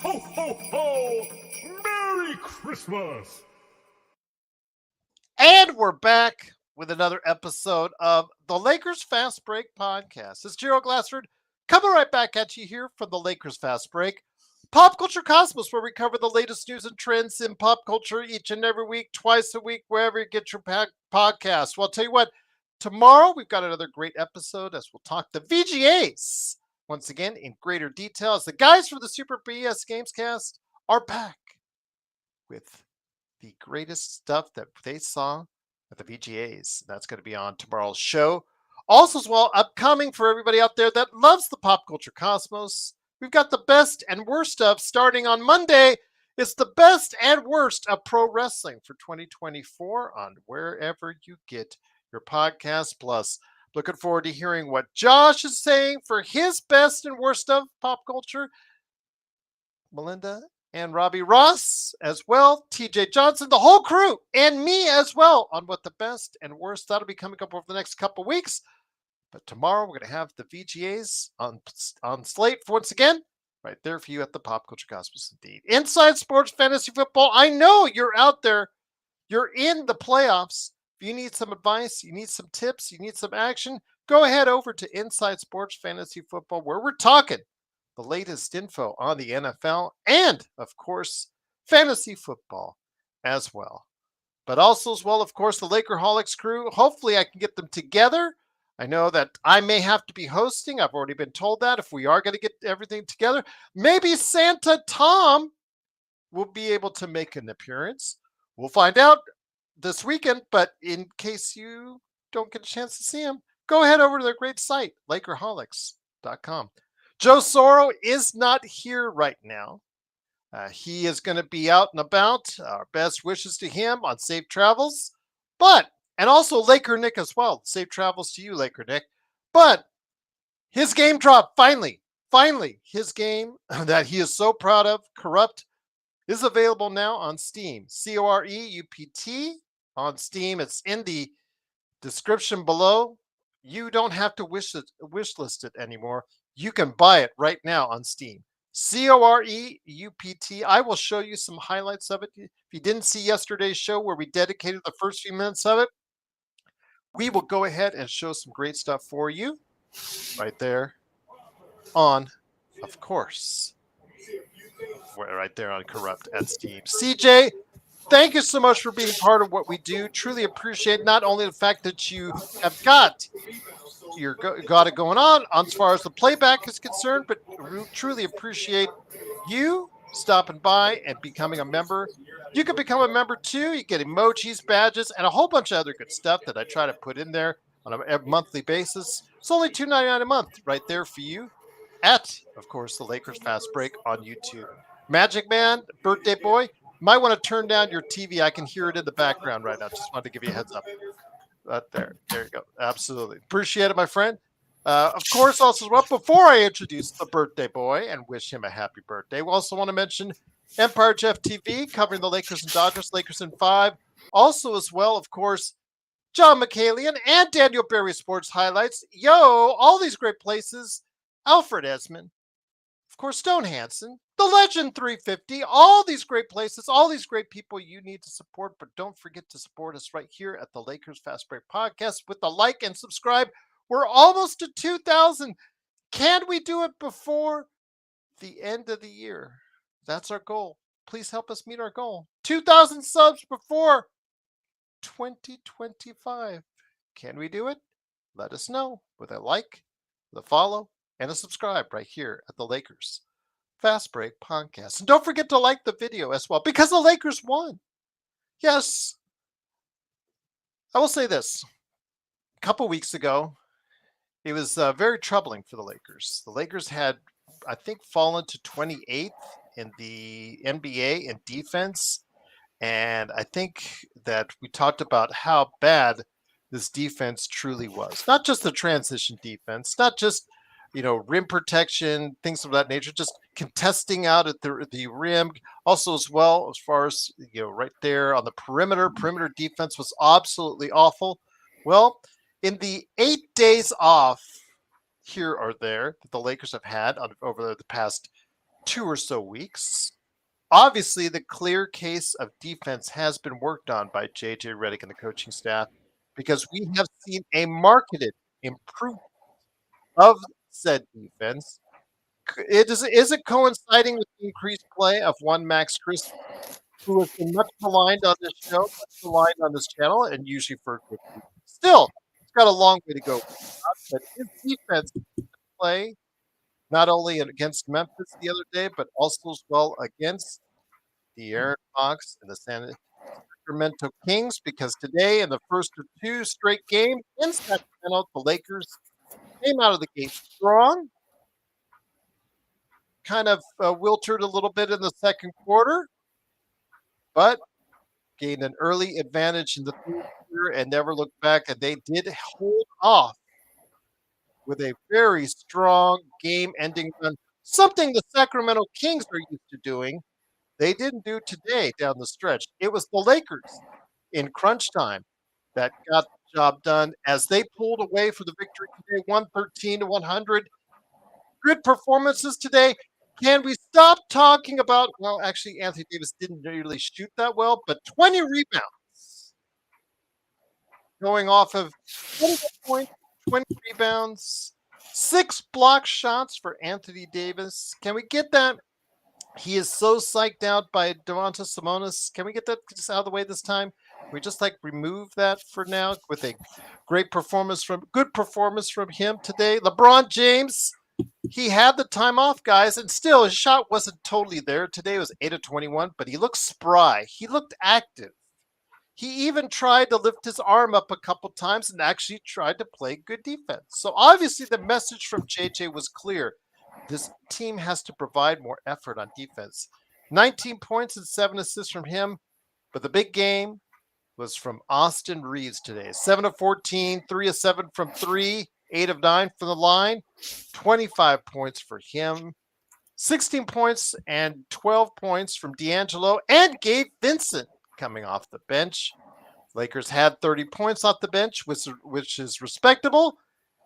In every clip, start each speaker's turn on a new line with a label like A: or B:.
A: Ho, ho, ho! Merry Christmas!
B: And we're back with another episode of the Lakers Fast Break podcast. It's Gerald Glassford coming right back at you here from the Lakers Fast Break. Pop Culture Cosmos, where we cover the latest news and trends in pop culture each and every week, twice a week, wherever you get your podcast. Well, I'll tell you what, tomorrow we've got another great episode as we'll talk the VGAs once again in greater detail as the guys from the Super BS Gamescast are back with the greatest stuff that they saw at the VGAs. That's going to be on tomorrow's show. Also, as well, upcoming for everybody out there that loves the pop culture cosmos, we've got the best and worst stuff starting on Monday. It's the best and worst of pro wrestling for 2024 on wherever you get your podcast. Plus, looking forward to hearing what Josh is saying for his best and worst of pop culture. Melinda and Robbie Ross as well, TJ Johnson, the whole crew, and me as well on what the best and worst. That'll be coming up over the next couple weeks. But tomorrow we're going to have the VGAs on slate once again, right there for you at the Pop Culture Cosmos indeed. Inside Sports Fantasy Football. I know you're out there. You're in the playoffs. If you need some advice, you need some tips, you need some action, go ahead over to Inside Sports Fantasy Football where we're talking the latest info on the NFL and, of course, fantasy football as well. But also as well, of course, the Lakerholics crew. Hopefully I can get them together. I know that I may have to be hosting. I've already been told that if we are going to get everything together. Maybe Santa Tom will be able to make an appearance. We'll find out this weekend, but in case you don't get a chance to see him, go ahead over to their great site, Lakerholics.com. Joe Soro is not here right now. He is going to be out and about. Our best wishes to him on safe travels. And also Laker Nick as well. Safe travels to you, Laker Nick. But his game dropped, finally, his game that he is so proud of, Corrupt, is available now on Steam. Coreupt on Steam. It's in the description below. You don't have to wish list it anymore. You can buy it right now on Steam. Coreupt. I will show you some highlights of it. If you didn't see yesterday's show where we dedicated the first few minutes of it, we will go ahead and show some great stuff for you right there on, of course, right there on Corrupt at Steam. CJ, thank you so much for being part of what we do. Truly appreciate not only the fact that you have got it going on as far as the playback is concerned, but truly appreciate you stopping by and becoming a member. You can become a member too. You get emojis, badges, and a whole bunch of other good stuff that I try to put in there on a monthly basis. It's only $2.99 a month right there for you at, of course, the Lakers Fast Break on YouTube. Magic Man, Birthday Boy, might want to turn down your TV. I can hear it in the background right now. Just wanted to give you a heads up. There you go. Absolutely. Appreciate it, my friend. Of course, also, well, before I introduce the Birthday Boy and wish him a happy birthday, we also want to mention Empire Jeff TV covering the Lakers and Dodgers, Lakers in 5. Also, as well, of course, John McCallion and Daniel Berry Sports Highlights. All these great places. Alfred Esmond. Of course, Stone Hansen, the Legend 350, all these great places, all these great people you need to support, but don't forget to support us right here at the Lakers Fast Break Podcast with the like and subscribe. We're almost to 2,000. Can we do it before the end of the year? That's our goal. Please help us meet our goal. 2,000 subs before 2025. Can we do it? Let us know with a like, with a follow, and a subscribe right here at the Lakers Fast Break Podcast. And don't forget to like the video as well because the Lakers won. Yes. I will say this. A couple weeks ago, it was very troubling for the Lakers. The Lakers had, I think, fallen to 28th in the NBA in defense. And I think that we talked about how bad this defense truly was. Not just the transition defense, not just rim protection, things of that nature, just contesting out at the rim. Also, as well, as far as, right there on the perimeter defense was absolutely awful. Well, in the 8 days off here or there that the Lakers have had over the past 2 or so weeks. Obviously, the clear case of defense has been worked on by JJ Redick and the coaching staff because we have seen a marketed improvement of said defense. Is it coinciding with the increased play of one Max Chris, who has been much maligned on this show, much maligned on this channel, and usually for a good reason. Still, it's got a long way to go, but his defense play not only against Memphis the other day, but also as well against the Aaron Fox and the Sacramento Kings, because today, in the first of 2 straight games in Sacramento, the Lakers came out of the gate strong, kind of wilted a little bit in the second quarter, but gained an early advantage in the third quarter and never looked back. And they did hold off with a very strong game-ending run, something the Sacramento Kings are used to doing. They didn't do today down the stretch. It was the Lakers in crunch time that got the job done as they pulled away for the victory today, 113-100. Good performances today. Can we stop talking about, well, actually, Anthony Davis didn't really shoot that well, but 20 rebounds going off of 20 points, 20 rebounds, 6 block shots for Anthony Davis. Can we get that? He is so psyched out by Domantas Sabonis. Can we get that just out of the way this time? Can we just remove that for now with a good performance from him today? LeBron James, he had the time off, guys, and still his shot wasn't totally there. Today was 8 of 21, but he looked spry. He looked active. He even tried to lift his arm up a couple times and actually tried to play good defense. So obviously the message from JJ was clear. This team has to provide more effort on defense. 19 points and 7 assists from him, but the big game was from Austin Reeves today. 7 of 14, 3 of 7 from 3, 8 of 9 from the line, 25 points for him, 16 points and 12 points from D'Angelo and Gabe Vincent coming off the bench. Lakers had 30 points off the bench, which is respectable.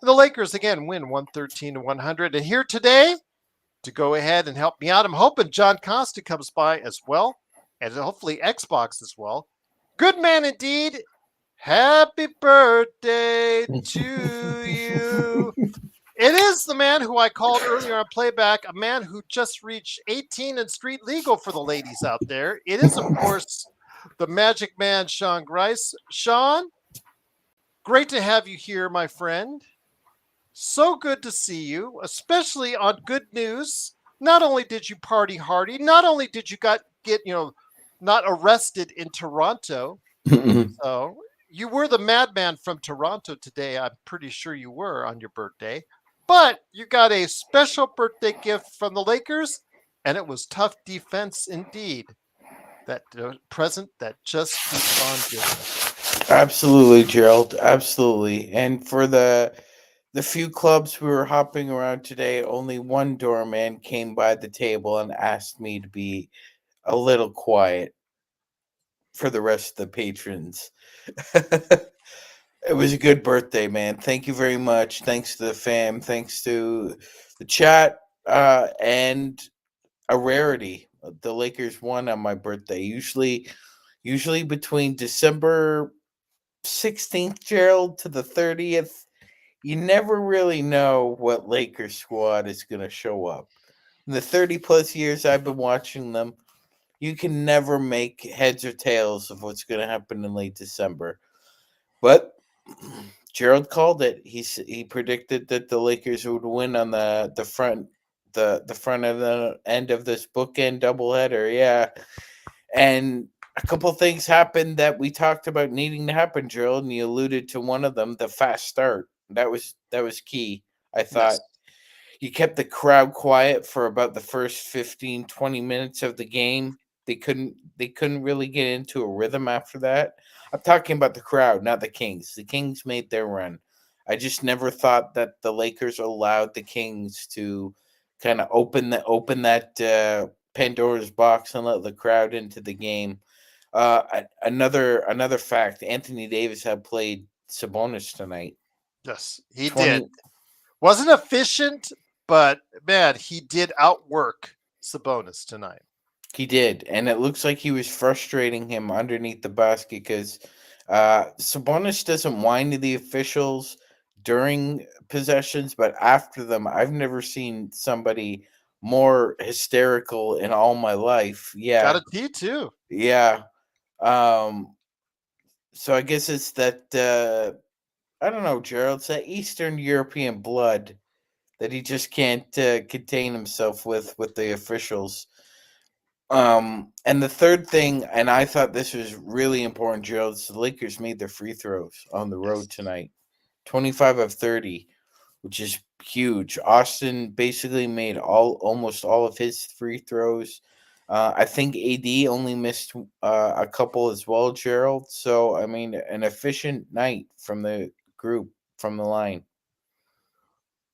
B: The Lakers, again, win 113-100. And here today, to go ahead and help me out, I'm hoping John Costa comes by as well, and hopefully Xbox as well. Good man indeed. Happy birthday to you. It is the man who I called earlier on playback, a man who just reached 18 and street legal for the ladies out there. It is, of course, the Magic Man, Sean Grice. Sean, great to have you here, my friend. So good to see you, especially on good news. Not only did you party hardy, not only did you get not arrested in Toronto. So you were the madman from Toronto today. I'm pretty sure you were on your birthday. But you got a special birthday gift from the Lakers, and it was tough defense indeed. That present that just keeps on giving.
C: Absolutely, Gerald. Absolutely. And for the few clubs we were hopping around today, only one doorman came by the table and asked me to be a little quiet for the rest of the patrons. It was a good birthday, man. Thank you very much. Thanks to the fam. Thanks to the chat. And a rarity. The Lakers won on my birthday. Usually between December 16th, Gerald, to the 30th, you never really know what Lakers squad is going to show up. In the 30 plus years I've been watching them, you can never make heads or tails of what's going to happen in late December. But Gerald called it. He predicted that the Lakers would win on the front of the end of this bookend doubleheader. Yeah. And a couple things happened that we talked about needing to happen, Gerald, and you alluded to one of them, the fast start. That was key. I thought you kept the crowd quiet for about the first 15, 20 minutes of the game. They couldn't really get into a rhythm after that. I'm talking about the crowd, not the Kings. The Kings made their run. I just never thought that the Lakers allowed the Kings to kind of open that Pandora's box and let the crowd into the game. Another fact: Anthony Davis had played Sabonis tonight.
B: Yes, he did. Wasn't efficient, but man, he did outwork Sabonis tonight.
C: He did, and it looks like he was frustrating him underneath the basket because Sabonis doesn't whine to the officials during possessions, but after them, I've never seen somebody more hysterical in all my life.
B: Got
C: Yeah,
B: a T too.
C: yeah. So I guess it's that I don't know, Gerald. It's that Eastern European blood that he just can't contain himself with the officials. And the third thing, and I thought this was really important, Gerald, is the Lakers made their free throws on the road tonight. 25 of 30, which is huge. Austin basically made almost all of his free throws. I think AD only missed a couple as well, Gerald. So, I mean, an efficient night from the group, from the line.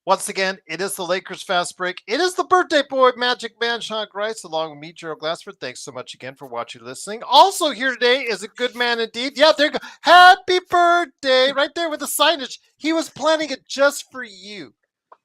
B: Once again, it is the Lakers Fast Break. It is the birthday boy, Magic Man Sean Grice, along with me, Gerald Glassford. Thanks so much again for watching and listening. Also here today is a good man indeed. Yeah, there you go. Happy birthday. Right there with the signage. He was planning it just for you,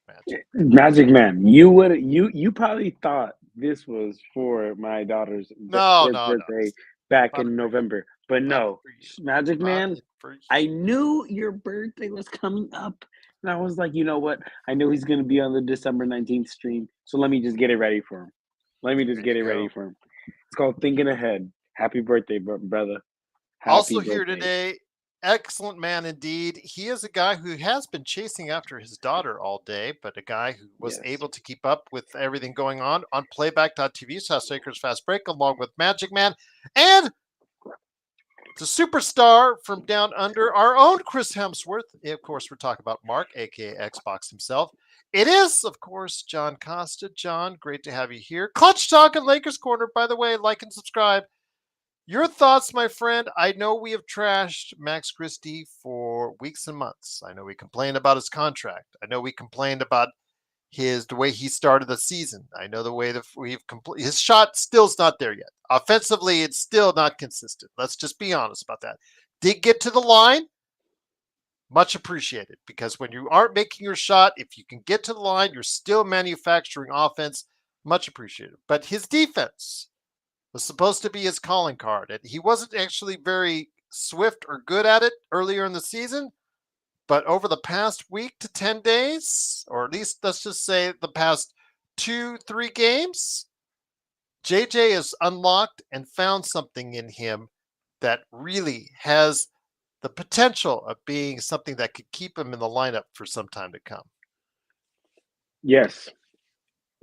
B: Magic.
D: Magic Man, you probably thought this was for my daughter's
B: No.
D: birthday back
B: Bought it
D: in
B: for you.
D: November, but
B: Bought it
D: no,
B: for you.
D: Magic
B: Bought
D: Man,
B: it for you.
D: I knew your birthday was coming up, and I was like, you know what? I know he's gonna be on the December 19th stream, so let me just get it ready for him. Let me just
B: There
D: get
B: you
D: it ready
B: go.
D: for him. It's called Thinking Ahead. Happy birthday, brother. Happy
B: Also here
D: birthday.
B: today, excellent man indeed. He is a guy who has been chasing after his daughter all day, but a guy who was
D: Yes.
B: able to keep up with everything going on playback.tv, Lakers Fast Break, along with Magic Man and the superstar from down under, our own Chris Hemsworth. Of course, we're talking about Mark, aka Xbox himself. It is, of course, John Costa. John, great to have you here. Clutch Talk and Lakers Corner, by the way, like and subscribe. Your thoughts, my friend. I know we have trashed Max Christie for weeks and months. I know we complained about his contract. I know we complained about the way he started the season. I know the way that his shot still's not there yet. Offensively, it's still not consistent. Let's just be honest about that. Did get to the line, much appreciated, because when you aren't making your shot, if you can get to the line, you're still manufacturing offense. Much appreciated. But his defense was supposed to be his calling card, and he wasn't actually very swift or good at it earlier in the season. But over the past week to 10 days, or at least let's just say the past 2-3 games, JJ has unlocked and found something in him that really has the potential of being something that could keep him in the lineup for some time to come.
D: Yes.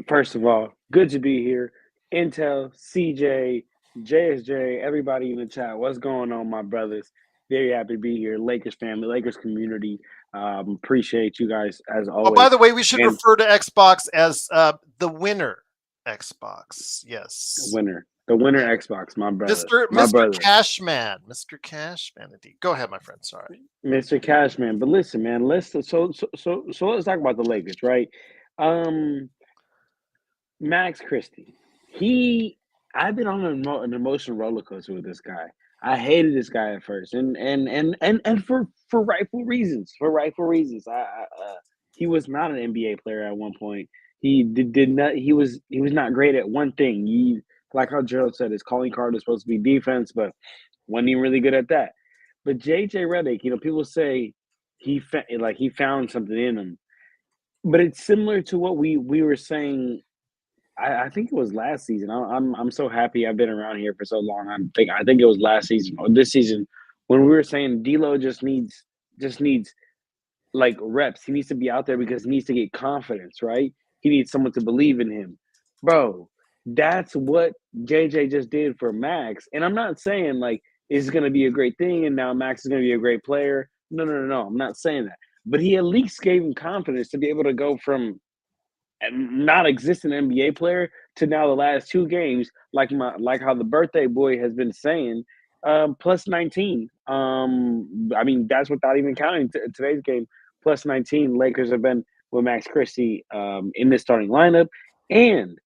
D: First of all, good to be here. Intel, CJ, JSJ, everybody in the chat. What's going on, my brothers? Very happy to be here. Lakers family, Lakers community. Appreciate you guys as always.
B: Oh, by the way, we should
D: And
B: refer to Xbox as the winner Xbox. Yes.
D: the winner Xbox, my brother.
B: Mr. Cashman. Mr. Cashman indeed. Go ahead, my friend. Sorry.
D: Mr. Cashman. But listen, man, let's let's talk about the Lakers, right? Max Christie. I've been on an emotional roller coaster with this guy. I hated this guy at first, and for rightful reasons. For rightful reasons. He was not an NBA player at one point. He did not. He was not great at one thing. Like how Gerald said, his calling card is supposed to be defense, but wasn't even really good at that. But JJ Redick, people say he found something in him, but it's similar to what we were saying. I think it was last season. I'm so happy I've been around here for so long. I think it was last season or this season when we were saying D'Lo just needs like reps. He needs to be out there because he needs to get confidence, right? He needs someone to believe in him, bro. That's what JJ just did for Max. And I'm not saying like it's going to be a great thing and now Max is going to be a great player. No. I'm not saying that. But he at least gave him confidence to be able to go from not existing NBA player to now the last two games, like how the birthday boy has been saying, plus 19. I mean that's without even counting today's game. Plus 19. Lakers have been with Max Christie in this starting lineup, and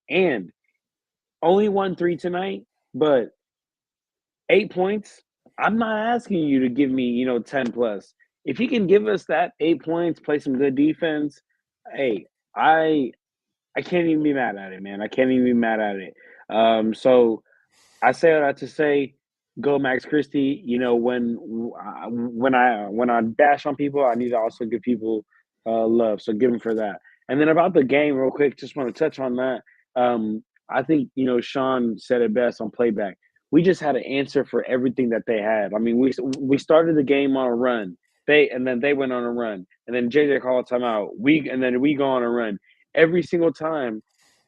D: only won 3 tonight, but 8 points. I'm not asking you to give me 10 plus. If he can give us that 8 points, play some good defense, hey, I can't even be mad at it, man. I can't even be mad at it. So I say all that to say, go Max Christie. You know, when I bash on people, I need to also give people love. So give him for that. And then about the game, real quick, just want to touch on that. I think Sean said it best on playback. We just had an answer for everything that they had. I mean, we started the game on a run. They went on a run, and then JJ called a timeout. We go on a run every single time.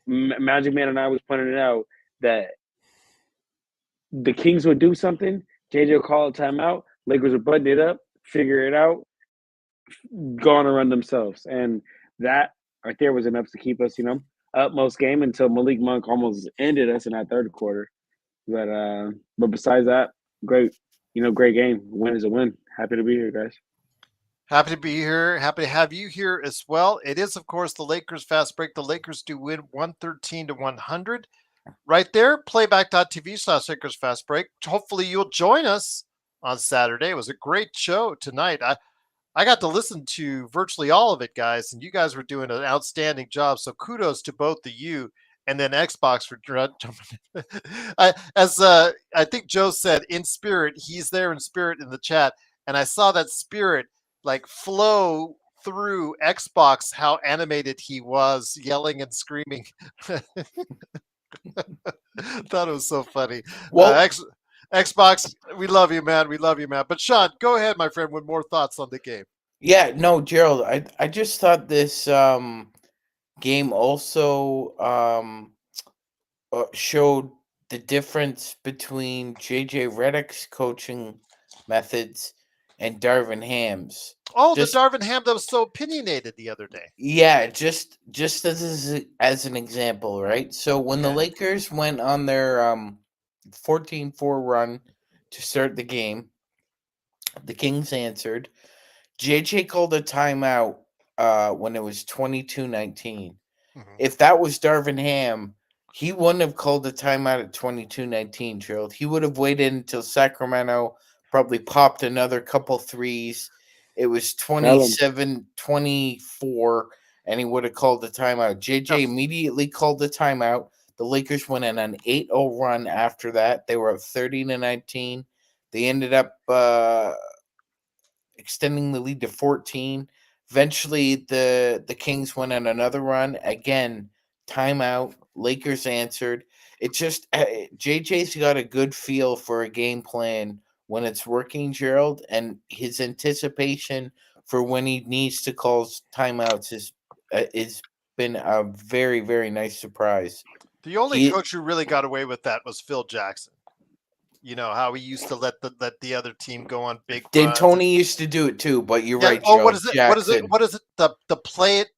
D: Magic Man and I was pointing it out that the Kings would do something, JJ would call a timeout, Lakers would button it up, figure it out, go on and run themselves. And that right there was enough to keep us, up most game until Malik Monk almost ended us in that third quarter. But besides that, great, great game. Win is a win. Happy to be here, guys.
B: Happy to be here. Happy to have you here as well. It is, of course, the Lakers fast break. The Lakers do win 113-100. Right there, playback.tv/Lakers fast break. Hopefully, you'll join us on Saturday. It was a great show tonight. I got to listen to virtually all of it, guys, and you guys were doing an outstanding job. So kudos to both of you, and then Xbox for jumping. I think Joe said, in spirit, he's there in spirit in the chat, and I saw that spirit like flow through Xbox. How animated he was, yelling and screaming. Thought it was so funny.
C: Well,
B: Xbox, we love you, man. We love you, man. But Sean, go ahead, my friend, with more thoughts on the game.
C: yeah, no, Gerald, I just thought this game also showed the difference between JJ Redick's coaching methods and Darvin Ham's.
B: Oh, the
C: Just
B: Darvin Ham that was so opinionated the other day.
C: yeah, just as an example, right? So when the
B: Okay.
C: Lakers went on their 14-4 run to start the game, the Kings answered. JJ called a timeout when it was 22-19.
B: Mhm.
C: If that was Darvin Ham, he wouldn't have called a timeout at 22-19, Gerald. He would have waited until Sacramento probably popped another couple threes. It was
D: Tell them.
C: 27-24, and he would have called the timeout. JJ
B: Yes.
C: immediately called the timeout. The Lakers went on an 8-0 run after that. They were up 30-19. They ended up extending the lead to 14. Eventually, the Kings went on another run. Again, timeout. Lakers answered. It just JJ's got a good feel for a game plan when it's working, Gerald, and his anticipation for when he needs to call timeouts is been a very, very nice surprise.
B: The only
C: He
B: coach who really got away with that was Phil Jackson. You know how he used to let the other team go on big runs.
C: D'Antoni used to do it too, but you're
B: Yeah.
C: right,
B: Oh, what
C: Gerald.
B: is it? What is it?
C: Jackson.
B: What is it? The play it.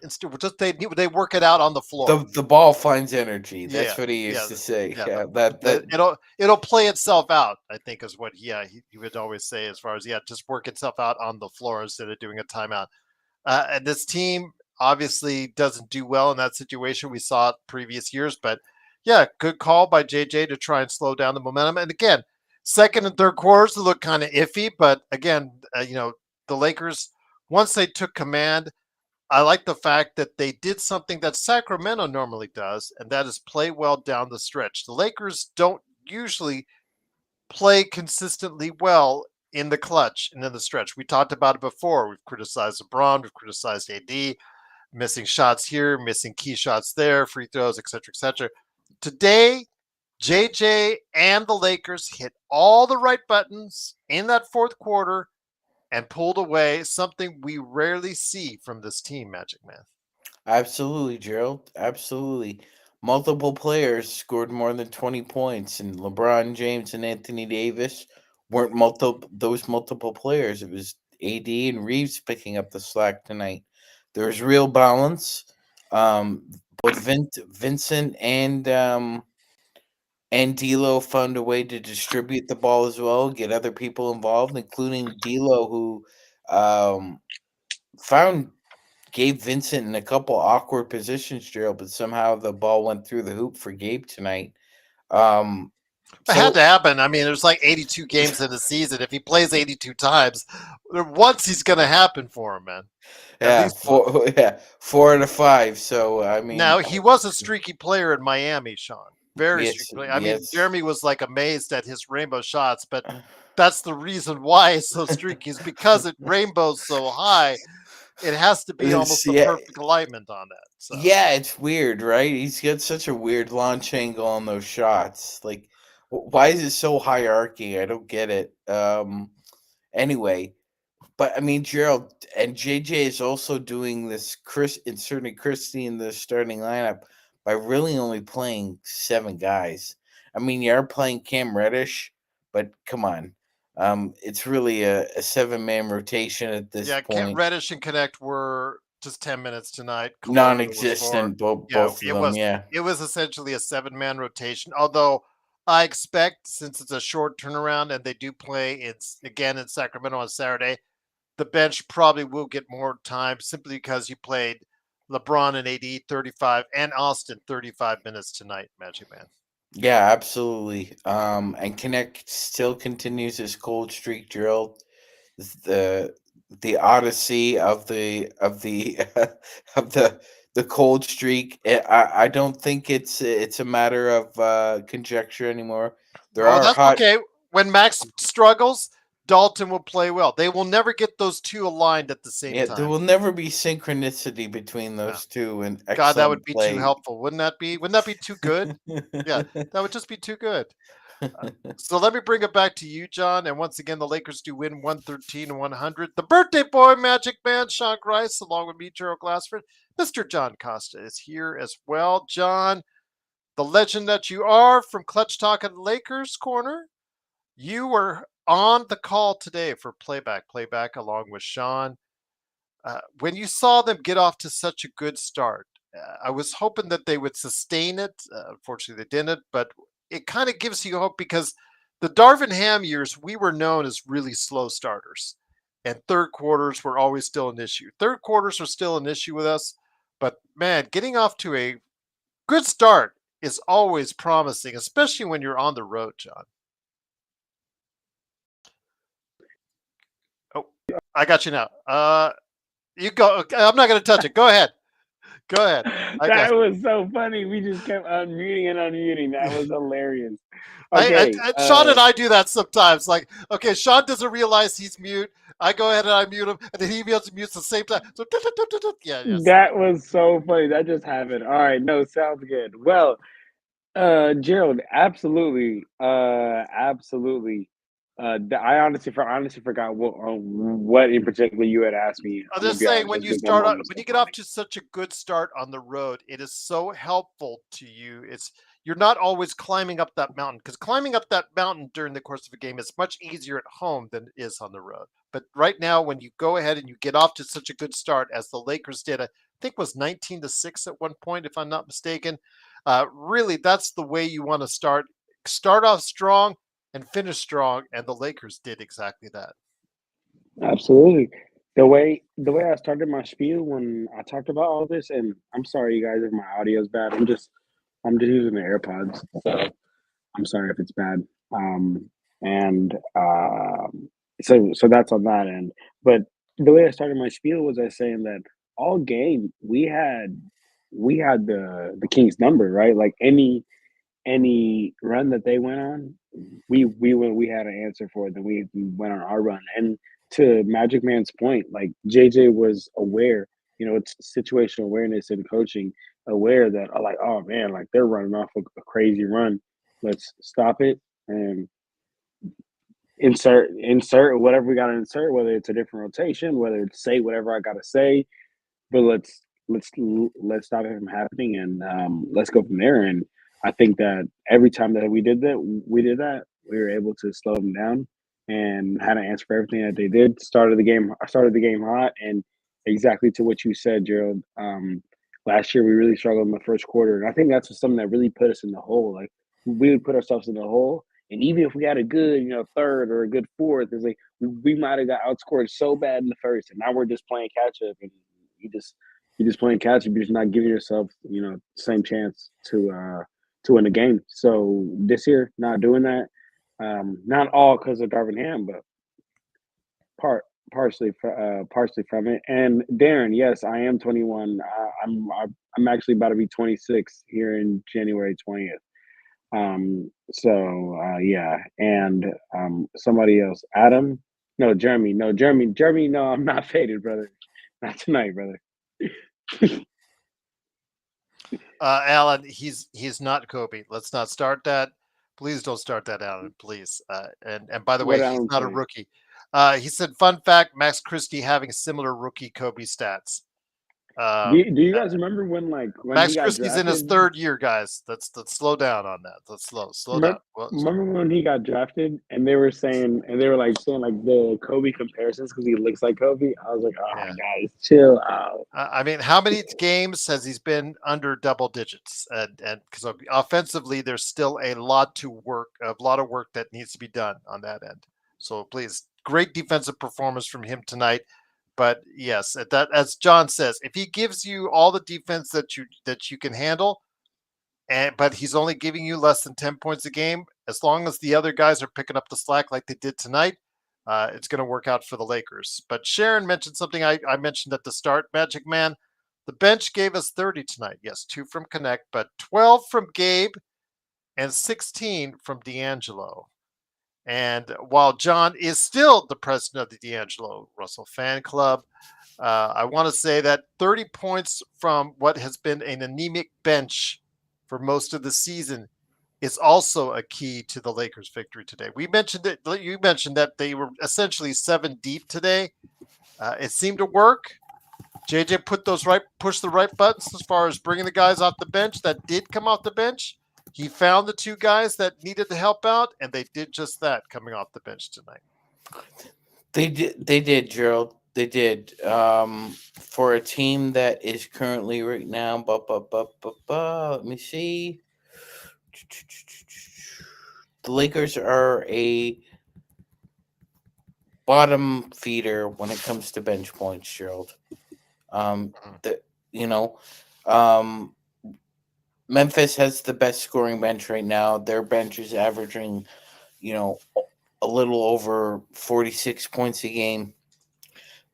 B: Instead, just they work it out on the floor.
C: The ball finds energy.
B: Yeah.
C: That's what he used
B: Yeah.
C: to say.
B: Yeah.
C: Yeah, that
B: It'll play itself out, I think, is what he would always say, as far as just work itself out on the floor instead of doing a timeout. And this team obviously doesn't do well in that situation. We saw it previous years, but yeah, good call by JJ to try and slow down the momentum. And again, second and third quarters look kind of iffy, but again, the Lakers, once they took command, I like the fact that they did something that Sacramento normally does, and that is play well down the stretch. The Lakers don't usually play consistently well in the clutch and in the stretch. We talked about it before. We've criticized LeBron, we've criticized AD, missing shots here, missing key shots there, free throws, etc., etc. Today, JJ and the Lakers hit all the right buttons in that fourth quarter and pulled away, something we rarely see from this team, Magic Man.
C: absolutely, Gerald. Absolutely. Multiple players scored more than 20 points, and LeBron James and Anthony Davis weren't multiple players. It was AD and Reeves picking up the slack tonight. There was real balance. Both Vincent and D'Lo found a way to distribute the ball as well, get other people involved, including D'Lo, who um, found Gabe Vincent in a couple awkward positions, Gerald, but somehow the ball went through the hoop for Gabe tonight. Um,
B: It had to happen. I mean, there's like 82 games in the season. If he plays 82 times, once he's going to happen for him, man. At least once.
C: Yeah, 4 out of 5. So I mean,
B: Now, he was a streaky player in Miami, Sean. Very
C: yes,
B: streaky player. I mean,
C: yes.
B: Jeremy was like amazed at his rainbow shots, but that's the reason why it's so streaky is because it rainbows so high. It has to be almost the
C: Yeah.
B: perfect alignment on that. So.
C: Yeah, it's weird, right? He's got such a weird launch angle on those shots. Like, why is it so hierarchy? I don't get it. Anyway, but I mean, Gerald and JJ is also doing this. Inserting Christie in the starting lineup by really only playing 7 guys. I mean, you are playing Cam Reddish, but come on. It's really a 7-man rotation at this point.
B: Reddish and Connect were just 10 minutes tonight.
C: Non-existent, both of them.
B: It was essentially a 7-man rotation. Although I expect, since it's a short turnaround and they do play again in Sacramento on Saturday, the bench probably will get more time simply because you played LeBron and AD 35 and Austin 35 minutes tonight, Magic Man.
C: Yeah, absolutely. And Connect still continues his cold streak, Gerald. The odyssey of the of the cold streak. I don't think it's a matter of conjecture anymore.
B: That's okay. When Max struggles, Dalton will play well. They will never get those two aligned at the same time.
C: There will never be synchronicity between those two. And
B: God, that would be too helpful, wouldn't that be? Wouldn't that be too good? Yeah, that would just be too good. So let me bring it back to you, John. And once again, the Lakers do win 113-100. The birthday boy, Magic Man, Sean Grice, along with me, Gerald Glassford. Mr. John Costa is here as well. John, the legend that you are from Clutch Talk at Lakers Corner, you were on the call today for playback along with Sean. When you saw them get off to such a good start, I was hoping that they would sustain it. Unfortunately, they didn't, but it kind of gives you hope because the Darvin Ham years, we were known as really slow starters, and third quarters were always still an issue. Third quarters are still an issue with us, but man, getting off to a good start is always promising, especially when you're on the road, John. Oh, I got you now. You go. I'm not going to touch it. Go ahead. Go ahead.
D: That was so funny. We just kept unmuting and unmuting. That was hilarious. Okay,
B: Sean and I do that sometimes. Like, okay, Sean doesn't realize he's mute. I go ahead and I mute him, and then he mutes at the same time. So, yeah.
D: That was so funny. That just happened. All right. No, sounds good. Well, Gerald, absolutely. Absolutely. I honestly forgot what in particular you had asked me.
B: I'm just saying, when you get off to such a good start on the road, it is so helpful to you. You're not always climbing up that mountain, because climbing up that mountain during the course of a game is much easier at home than it is on the road. But right now, when you go ahead and you get off to such a good start, as the Lakers did, I think it was 19-6 at one point, if I'm not mistaken. Really, that's the way you want to start. Start off strong and finish strong, and the Lakers did exactly that.
D: Absolutely. The way I started my spiel when I talked about all this, and I'm sorry, you guys, if my audio is bad. I'm just using the AirPods, so I'm sorry if it's bad. So that's on that end. But the way I started my spiel was I saying that all game we had the Kings number, right? Like any run that they went on, we had an answer for it. Then we went on our run. And to Magic Man's point, like JJ was aware, it's situational awareness and coaching, aware that like, oh man, like they're running off a crazy run. Let's stop it and insert whatever we got to insert, whether it's a different rotation, whether it's say whatever I got to say, but let's stop it from happening, and let's go from there. And I think that every time that we did that, we were able to slow them down and had an answer for everything that they did. Started the game hot, and exactly to what you said, Gerald. Last year we really struggled in the first quarter, and I think that's something that really put us in the hole. Like we would put ourselves in the hole, and even if we had a good, third or a good fourth, it's like we might have got outscored so bad in the first, and now we're just playing catch up, and you're just playing catch up. You're just not giving yourself, same chance to to win the game. So this year, not doing that. Not all because of Darvin Ham, but part partially from it. And Darren, yes, I am 21. I'm actually about to be 26 here in January 20th. Yeah, and somebody else, Adam, Jeremy. No, I'm not faded, brother. Not tonight, brother.
B: Alan, he's not Kobe. Let's not start that. Please don't start that, Alan. Please. And by the way,
D: What
B: he's
D: Alan
B: not a
D: say?
B: rookie. He said, "Fun fact: Max Christie having similar rookie Kobe stats."
D: Do you guys remember when he
B: Max
D: got
B: Christie's in his
D: drafted?
B: third year, guys. Let's slow down on that. Let's slow down.
D: Remember, remember when he got drafted and they were saying like the Kobe comparisons because he looks like Kobe. I was like, oh,
B: Yeah.
D: guys, chill out.
B: I mean, how many games has he been under double digits? And because offensively, there's still a lot of work that needs to be done on that end. So please, great defensive performance from him tonight. But yes, that as John says, if he gives you all the defense that you can handle, but he's only giving you less than 10 points a game, as long as the other guys are picking up the slack like they did tonight, it's going to work out for the Lakers. But Sharon mentioned something I mentioned at the start, Magic Man. The bench gave us 30 tonight. Yes, 2 from Connect, but 12 from Gabe and 16 from D'Angelo. And while John is still the president of the D'Angelo Russell fan club, I want to say that 30 points from what has been an anemic bench for most of the season is also a key to the Lakers' victory today. We mentioned it. You mentioned that they were essentially 7 deep today. It seemed to work. JJ pushed the right buttons as far as bringing the guys off the bench that did come off the bench. He found the 2 guys that needed to help out, and they did just that coming off the bench tonight.
C: They did, Gerald. They did. For a team that is currently right now, let me see. The Lakers are a bottom feeder when it comes to bench points, Gerald. The you know, Memphis has the best scoring bench right now. Their bench is averaging, a little over 46 points a game.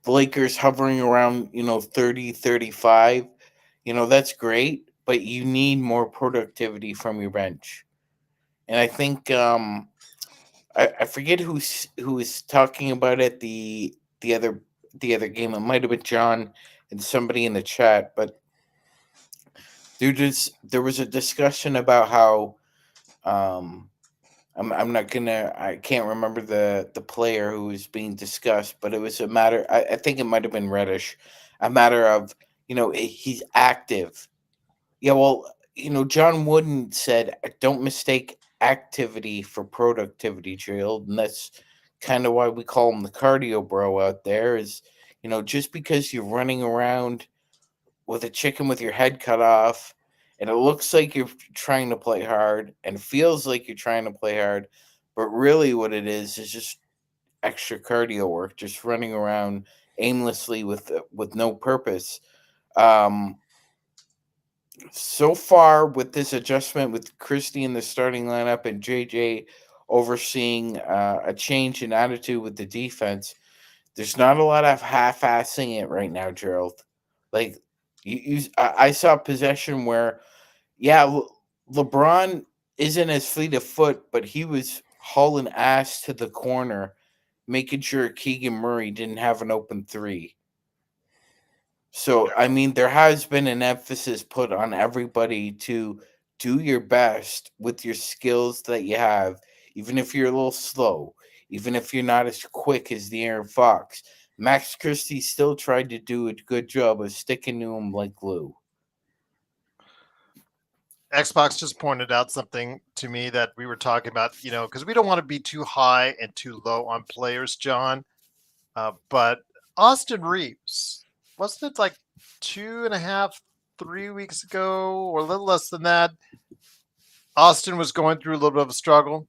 C: The Lakers hovering around, 30, 35. That's great, but you need more productivity from your bench. And I think I forget who was talking about it the other game. It might have been John and somebody in the chat, but there was a discussion about how I can't remember the player who was being discussed, but it was a matter. I think it might have been Reddish, a matter of he's active. Yeah, well, John Wooden said, "Don't mistake activity for productivity, Gerald," and that's kind of why we call him the cardio bro out there. Is just because you're running around with a chicken with your head cut off, and it looks like you're trying to play hard, and feels like you're trying to play hard, but really what it is just extra cardio work, just running around aimlessly with no purpose. So far with this adjustment with Christie in the starting lineup and JJ overseeing a change in attitude with the defense, there's not a lot of half-assing it right now, Gerald. Like I saw possession where, LeBron isn't as fleet of foot, but he was hauling ass to the corner, making sure Keegan Murray didn't have an open 3. So, I mean, there has been an emphasis put on everybody to do your best with your skills that you have, even if you're a little slow, even if you're not as quick as the Aaron Fox. Max Christie still tried to do a good job of sticking to him like glue.
B: Xbox just pointed out something to me that we were talking about, because we don't want to be too high and too low on players, John. But Austin Reeves, wasn't it like 2.5, 3 weeks ago, or a little less than that? Austin was going through a little bit of a struggle.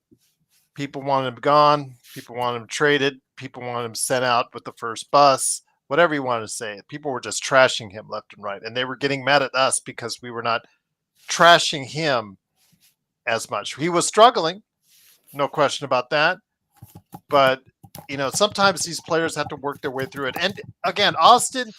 B: People wanted him gone. People wanted him traded. People wanted him sent out with the first bus, whatever you wanted to say. People were just trashing him left and right. And they were getting mad at us because we were not trashing him as much. He was struggling, no question about that. But, sometimes these players have to work their way through it. And again, Austin,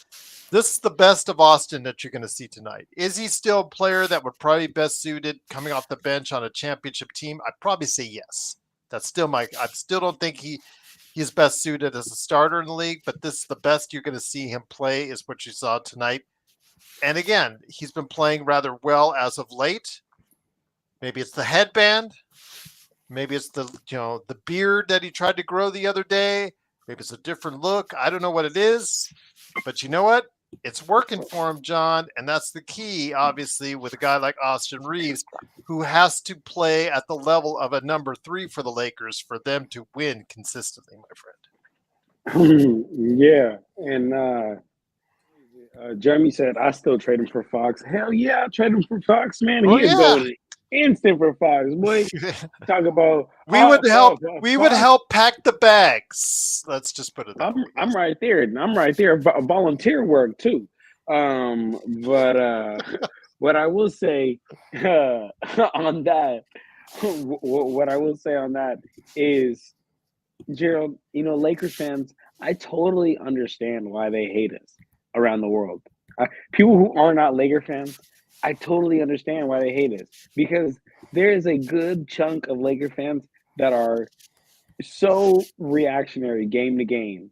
B: this is the best of Austin that you're going to see tonight. Is he still a player that would probably be best suited coming off the bench on a championship team? I'd probably say yes. That's still I still don't think he's best suited as a starter in the league, but this is the best you're going to see him play is what you saw tonight. And again, he's been playing rather well as of late. Maybe it's the headband. Maybe it's the beard that he tried to grow the other day. Maybe it's a different look. I don't know what it is. But you know what? It's working for him, John. And that's the key, obviously, with a guy like Austin Reeves, who has to play at the level of a number 3 for the Lakers for them to win consistently, my friend.
D: Yeah. And Jeremy said, I still trade him for Fox. Hell yeah, I trade him for Fox, man.
B: Oh,
D: He'd
B: yeah.
D: go instant for Fox, boy. Talk about
B: we would help pack the bags. Let's just put it that way.
D: I'm right there. I'm right there. Volunteer work too. But what I will say on that, what I will say on that is, Gerald, Lakers fans, I totally understand why they hate us around the world. People who are not Laker fans, I totally understand why they hate us, because there is a good chunk of Laker fans that are so reactionary game to game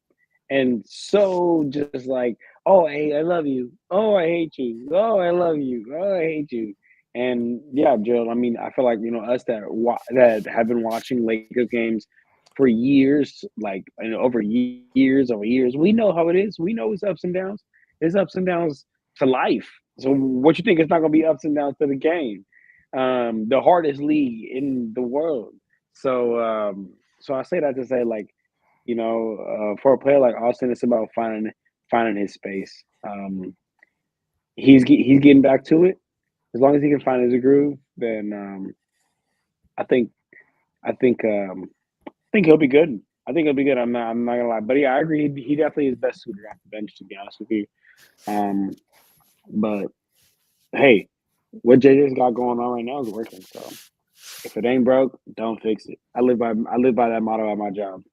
D: and so just like, oh, hey, I love you. Oh, I hate you. Oh, I love you. Oh, I hate you. And yeah, Gerald, I mean, I feel like, us that have been watching Lakers games for years, like over years, we know how it is. We know it's ups and downs. It's ups and downs to life. So what you think is not going to be ups and downs to the game? The hardest league in the world. So so I say that to say, like, for a player like Austin, it's about finding his space. He's getting back to it. As long as he can find his groove, then I think he'll be good. I think he'll be good. I'm not gonna lie, but yeah, I agree. He definitely is best suited off the bench, to be honest with you. But hey, what JJ's got going on right now is working. So if it ain't broke, don't fix it. I live by that motto at my job.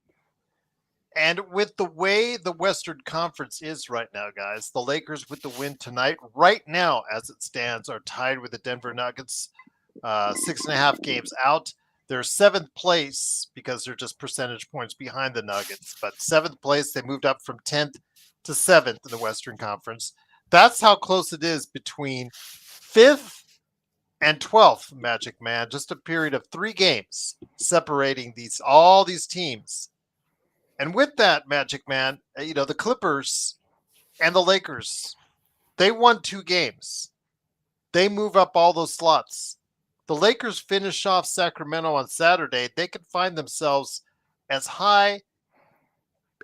B: And with the way the Western Conference is right now, guys, the Lakers with the win tonight, right now as it stands, are tied with the Denver Nuggets, 6.5 games out. They're 7th place because they're just percentage points behind the Nuggets. But 7th place, they moved up from 10th to 7th in the Western Conference. That's how close it is between 5th and 12th, Magic Man. Just a period of 3 games separating all these teams. And with that, Magic Man, the Clippers and the Lakers, they won 2 games. They move up all those slots. The Lakers finish off Sacramento on Saturday. They could find themselves as high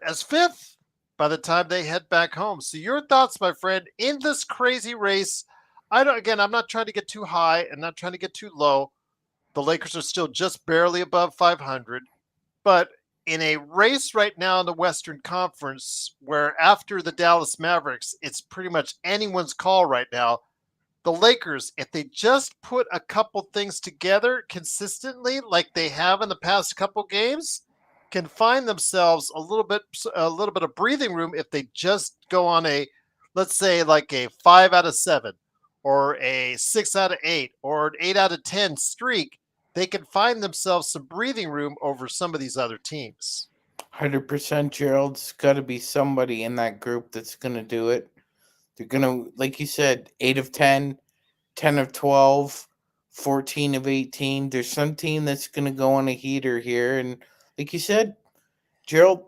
B: as 5th by the time they head back home. So your thoughts, my friend, in this crazy race? I'm not trying to get too high and not trying to get too low. The Lakers are still just barely above 500. But in a race right now in the Western Conference, where after the Dallas Mavericks, it's pretty much anyone's call right now, the Lakers, if they just put a couple things together consistently like they have in the past couple games, can find themselves a little bit of breathing room if they just go on a, let's say, like a 5 out of 7 or a 6 out of 8 or an 8 out of 10 streak. They can find themselves some breathing room over some of these other teams.
C: 100%, Gerald. It's got to be somebody in that group that's going to do it. They're going to, like you said, 8 of 10, 10 of 12, 14 of 18. There's some team that's going to go on a heater here. And like you said, Gerald,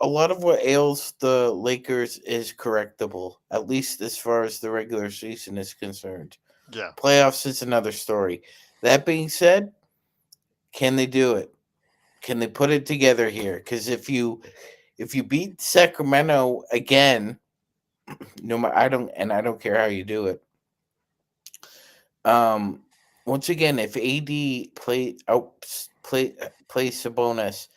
C: a lot of what ails the Lakers is correctable, at least as far as the regular season is concerned.
B: Yeah.
C: Playoffs is another story. That being said, can they do it? Can they put it together here? Because if you beat Sacramento again, I don't care how you do it. Once again, if AD plays Sabonis,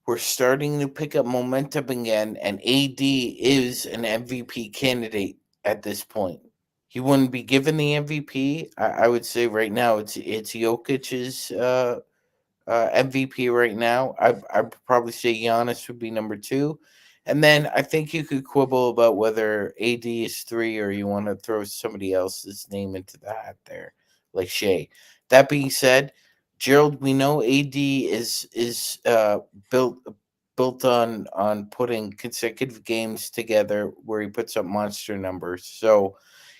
C: we're starting to pick up momentum again, and AD is an MVP candidate at this point. he wouldn't be given the MVP. I would say right now it's Jokic's MVP right now. I'd probably say Giannis would be number two. And then I think you could quibble about whether AD is three or you want to throw somebody else's name into the hat there, like Shea. That being said, Gerald, we know AD is built on putting consecutive games together where he puts up monster numbers. So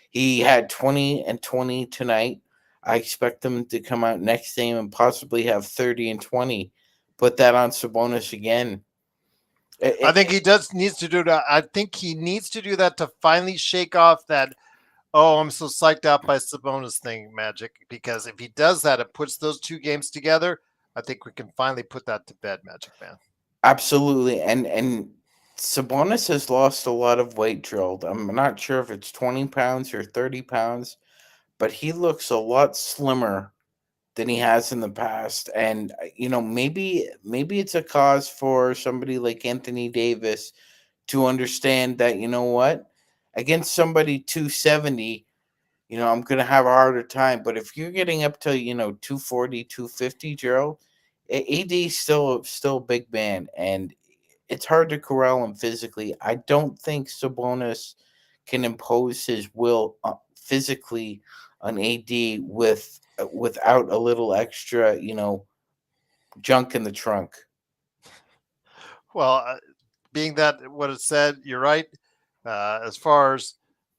C: he had 20 and 20 tonight. I expect him to come out next game and possibly have 30 and 20. Put that on Sabonis again.
B: I think he needs to do that. I think he needs to do that to finally shake off that, oh, I'm so psyched out by Sabonis thing, Magic. Because if he does that, it puts those two games together. I think we can finally put that to bed, Magic Man.
C: Absolutely. And Sabonis has lost a lot of weight, Drilled. I'm not sure if it's 20 pounds or 30 pounds, but he looks a lot slimmer than he has in the past. And maybe it's a cause for somebody like Anthony Davis to understand that, you know what, against somebody 270, I'm going to have a harder time. But if you're getting up to, 240, 250, Gerald, AD still a big man, and it's hard to corral him physically. I don't think Sabonis can impose his will physically on AD without a little extra, junk in the trunk.
B: Well, being that what it said, you're right. As far as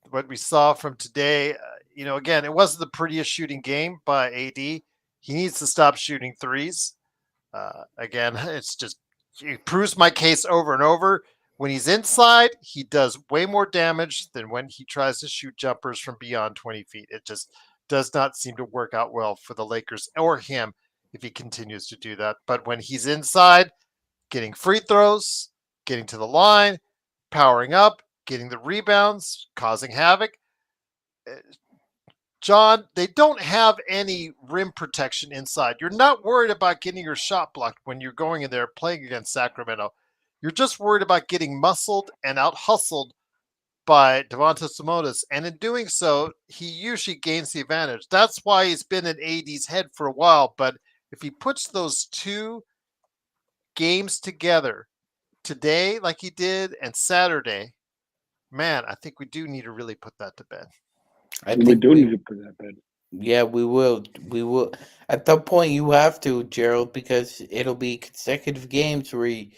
B: what we saw from today, again, it wasn't the prettiest shooting game by AD. He needs to stop shooting threes. Again, it proves my case over and over. When he's inside, he does way more damage than when he tries to shoot jumpers from beyond 20 feet. It just does not seem to work out well for the Lakers or him if he continues to do that. But when he's inside, getting free throws, getting to the line, powering up, getting the rebounds, causing havoc. John, they don't have any rim protection inside. You're not worried about getting your shot blocked when you're going in there playing against Sacramento. You're just worried about getting muscled and out hustled by Domantas Sabonis. And in doing so, he usually gains the advantage. That's why he's been in AD's head for a while. But if he puts those two games together today, like he did, and Saturday, man, I think we do need to really put that to bed.
C: I
D: We
C: think
D: do need to put that bed.
C: Yeah, we will. We will. At that point, you have to, Gerald, because it'll be consecutive games where he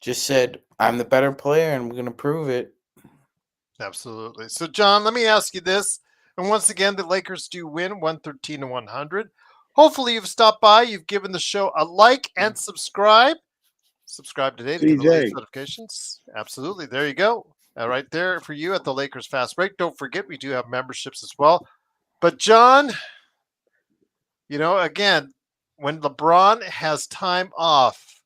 C: just said, "I'm the better player, and we're going to prove it."
B: Absolutely. So, John, let me ask you this. And once again, the Lakers do win 113 to 100. Hopefully, you've stopped by, you've given the show a like and subscribe. Subscribe today to get the latest
D: CJ.
B: notifications. Absolutely. There you go. Right there for you at the Lakers Fast Break. Don't forget, we do have memberships as well. But, John, again, when LeBron has time off,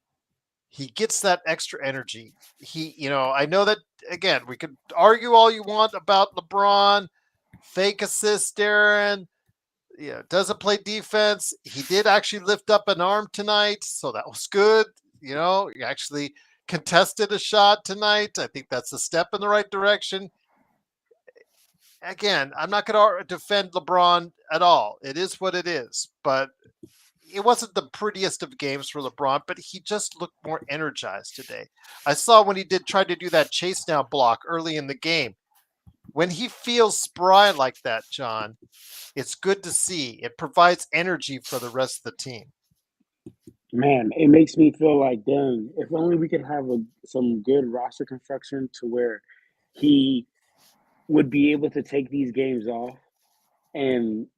B: he gets that extra energy. I know that, again, we could argue all you want about LeBron, fake assist, Darren, doesn't play defense. He did actually lift up an arm tonight, so that was good. He actually contested a shot tonight. I think that's a step in the right direction. Again, I'm not going to defend LeBron at all. It is what it is, but it wasn't the prettiest of games for LeBron, but he just looked more energized today. I saw when he tried to do that chase down block early in the game. When he feels spry like that, John, it's good to see. It provides energy for the rest of the team.
D: Man, it makes me feel like, dang, if only we could have some good roster construction to where he would be able to take these games off and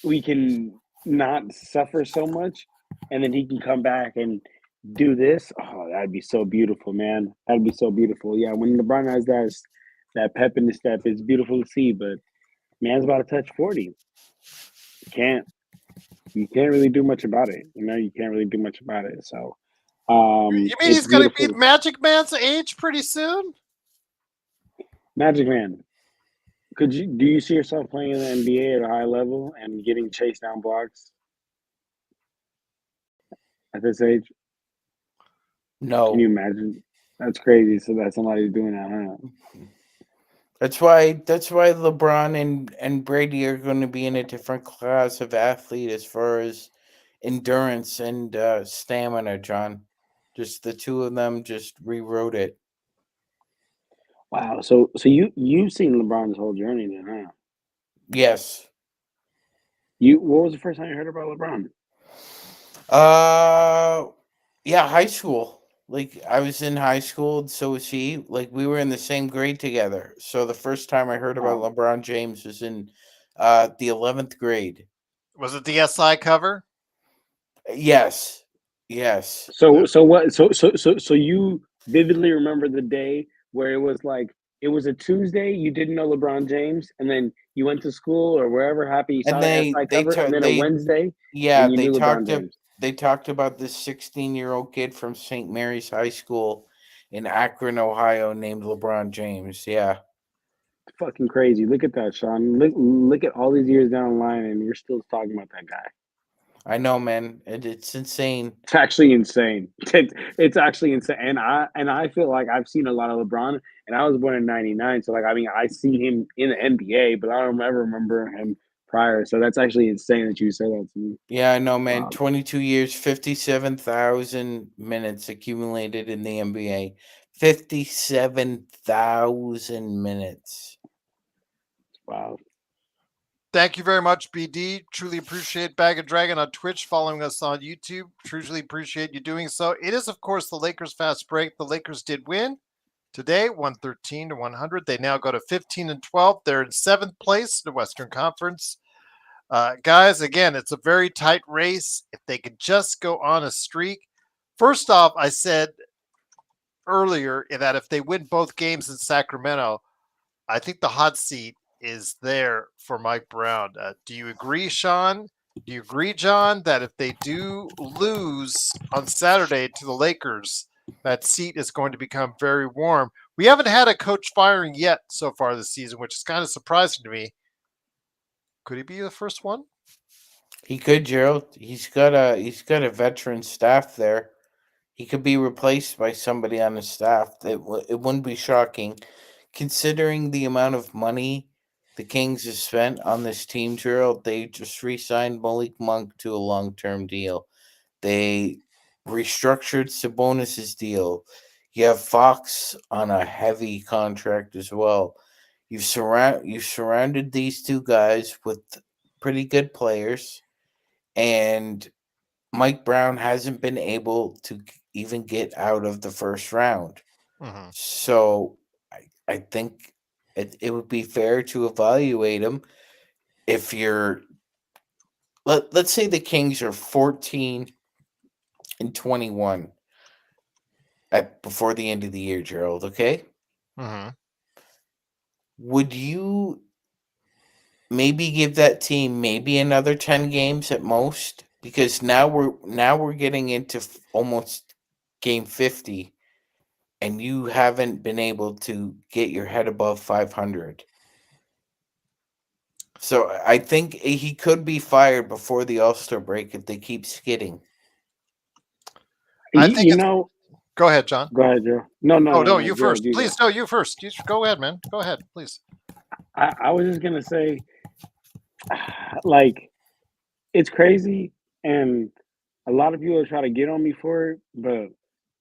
D: we can not suffer so much, and then he can come back and do this. Oh, that'd be so beautiful, man. That'd be so beautiful. Yeah, when LeBron has that pep in his step, it's beautiful to see. But man's about to touch 40. You can't really do much about it. You can't really do much about it. So,
B: You mean
D: it's
B: he's going to
D: beautiful.
B: be Magic Man's age pretty soon?
D: Magic Man, do you see yourself playing in the NBA at a high level and getting chased down blocks at this age?
C: No,
D: Can you imagine? That's crazy. So that somebody's doing that, huh?
C: That's why LeBron and Brady are going to be in a different class of athlete as far as endurance and stamina, John. Just the two of them just rewrote it.
D: Wow. So you've seen LeBron's whole journey then, huh?
C: Yes.
D: What was the first time you heard about LeBron?
C: Yeah, high school. Like I was in high school, and so was he. Like we were in the same grade together. So the first time I heard about
D: Wow.
C: LeBron James was in the 11th grade.
B: Was it the SI cover?
C: Yes. Yes.
D: So you vividly remember the day where it was a Tuesday, you didn't know LeBron James, and then you went to school or wherever happy, you
C: And
D: saw the SI cover, and then a Wednesday,
C: yeah,
D: and you knew LeBron James.
C: they talked about this 16-year-old kid from St. Mary's High School in Akron, Ohio named LeBron James. Yeah.
D: Fucking crazy. Look at that, Sean. Look at all these years down the line, and you're still talking about that guy.
C: I know, man. It's insane.
D: It's actually insane. It's actually insane. And I feel like I've seen a lot of LeBron, and I was born in '99, so like I mean I see him in the NBA, but I don't ever remember him prior. So that's actually insane that you say that to me.
C: Yeah, I know, man.
D: Wow.
C: 22 years, 57,000 minutes accumulated in the NBA. 57,000 minutes.
D: Wow.
B: Thank you very much, BD. Truly appreciate Bag of Dragon on Twitch, following us on YouTube. Truly appreciate you doing so. It is, of course, the Lakers fast break. The Lakers did win today, 113-100. They now go to 15-12. They're in 7th place in the Western Conference. Guys, again, it's a very tight race. If they could just go on a streak. First off, I said earlier that if they win both games in Sacramento, I think the hot seat is there for Mike Brown. Do you agree, Sean? Do you agree, John, that if they do lose on Saturday to the Lakers, that seat is going to become very warm? We haven't had a coach firing yet so far this season, which is kind of surprising to me. Could he be the first one?
C: He could, Gerald. He's got a veteran staff there. He could be replaced by somebody on his staff. It wouldn't be shocking, considering the amount of money the Kings have spent on this team, Gerald. They just re-signed Malik Monk to a long-term deal. They restructured Sabonis's deal. You have Fox on a heavy contract as well. You've surrounded these two guys with pretty good players, and Mike Brown hasn't been able to even get out of the first round.
B: Mm-hmm.
C: So I think it would be fair to evaluate him if you're let's say the Kings are 14-21 before the end of the year, Gerald, okay?
B: Mm-hmm.
C: Would you maybe give that team maybe another 10 games at most? Because now we're getting into almost game 50, and you haven't been able to get your head above 500. So I think he could be fired before the All-Star break if they keep skidding.
B: I think
D: You know,
B: go ahead, John.
D: go ahead, Joe. No,
B: You
D: Gerald,
B: first.
D: you
B: Please,
D: go.
B: no, you first. Go ahead, man. Go ahead, please.
D: I was just gonna say, like, it's crazy, and a lot of people try to get on me for it, but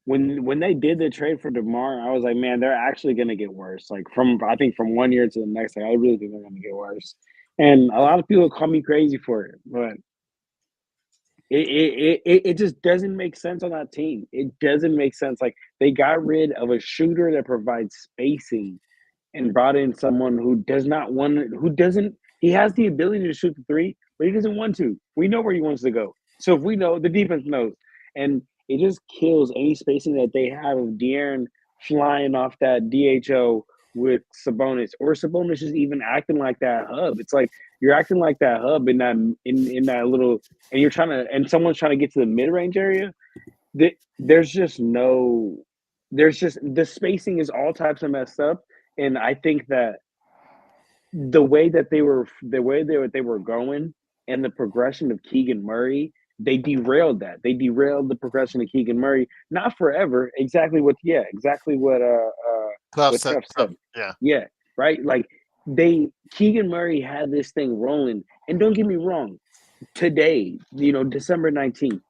D: when they did the trade for DeMar, I was like, man, they're actually gonna get worse. Like I think from one year to the next, like, I really think they're gonna get worse. And a lot of people call me crazy for it, but it just doesn't make sense on that team. It doesn't make sense. Like they got rid of a shooter that provides spacing and brought in someone who does not want who doesn't he has the ability to shoot the three, but he doesn't want to. We know where he wants to go. So if we know, the defense knows. And it just kills any spacing that they have of De'Aaron flying off that DHO with Sabonis, or Sabonis is even acting like that hub. It's like you're acting like that hub in that little, and you're trying to, and someone's trying to get to the mid range area. There's just no, there's just the spacing is all types of messed up, and I think that the way that they were going and the progression of Keegan Murray, they derailed that. They derailed the progression of Keegan Murray. Not forever. Exactly what
B: Tough
D: what
B: set.
D: Steph said.
B: Yeah.
D: Yeah. right? Like Keegan Murray had this thing rolling, and don't get me wrong, today, December 19th.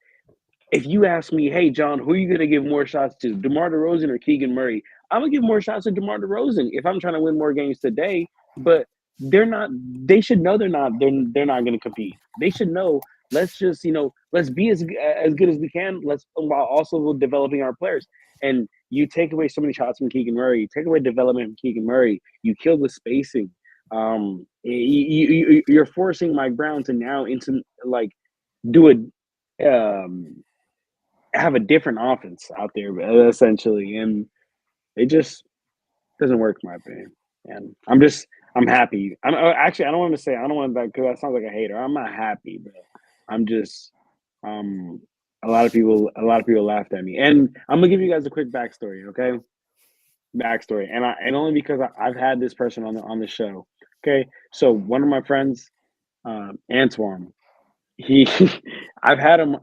D: If you ask me, hey John, who are you gonna give more shots to, DeMar DeRozan or Keegan Murray? I'm gonna give more shots to DeMar DeRozan if I'm trying to win more games today. But they're not. They should know they're not. They're not gonna compete. They should know. Let's just let's be as good as we can. Let's while also developing our players. And you take away so many shots from Keegan Murray. You take away development from Keegan Murray. You kill the spacing. You're forcing Mike Brown to now into like do a have a different offense out there essentially, and it just doesn't work in my opinion. And I'm happy. Actually, I don't want to say, I don't want that because that sounds like a hater. I'm not happy, but I'm just a lot of people laughed at me, and I'm gonna give you guys a quick backstory, okay? Backstory, and only because I've had this person on the show. Okay, so one of my friends, Antoine, he I've had him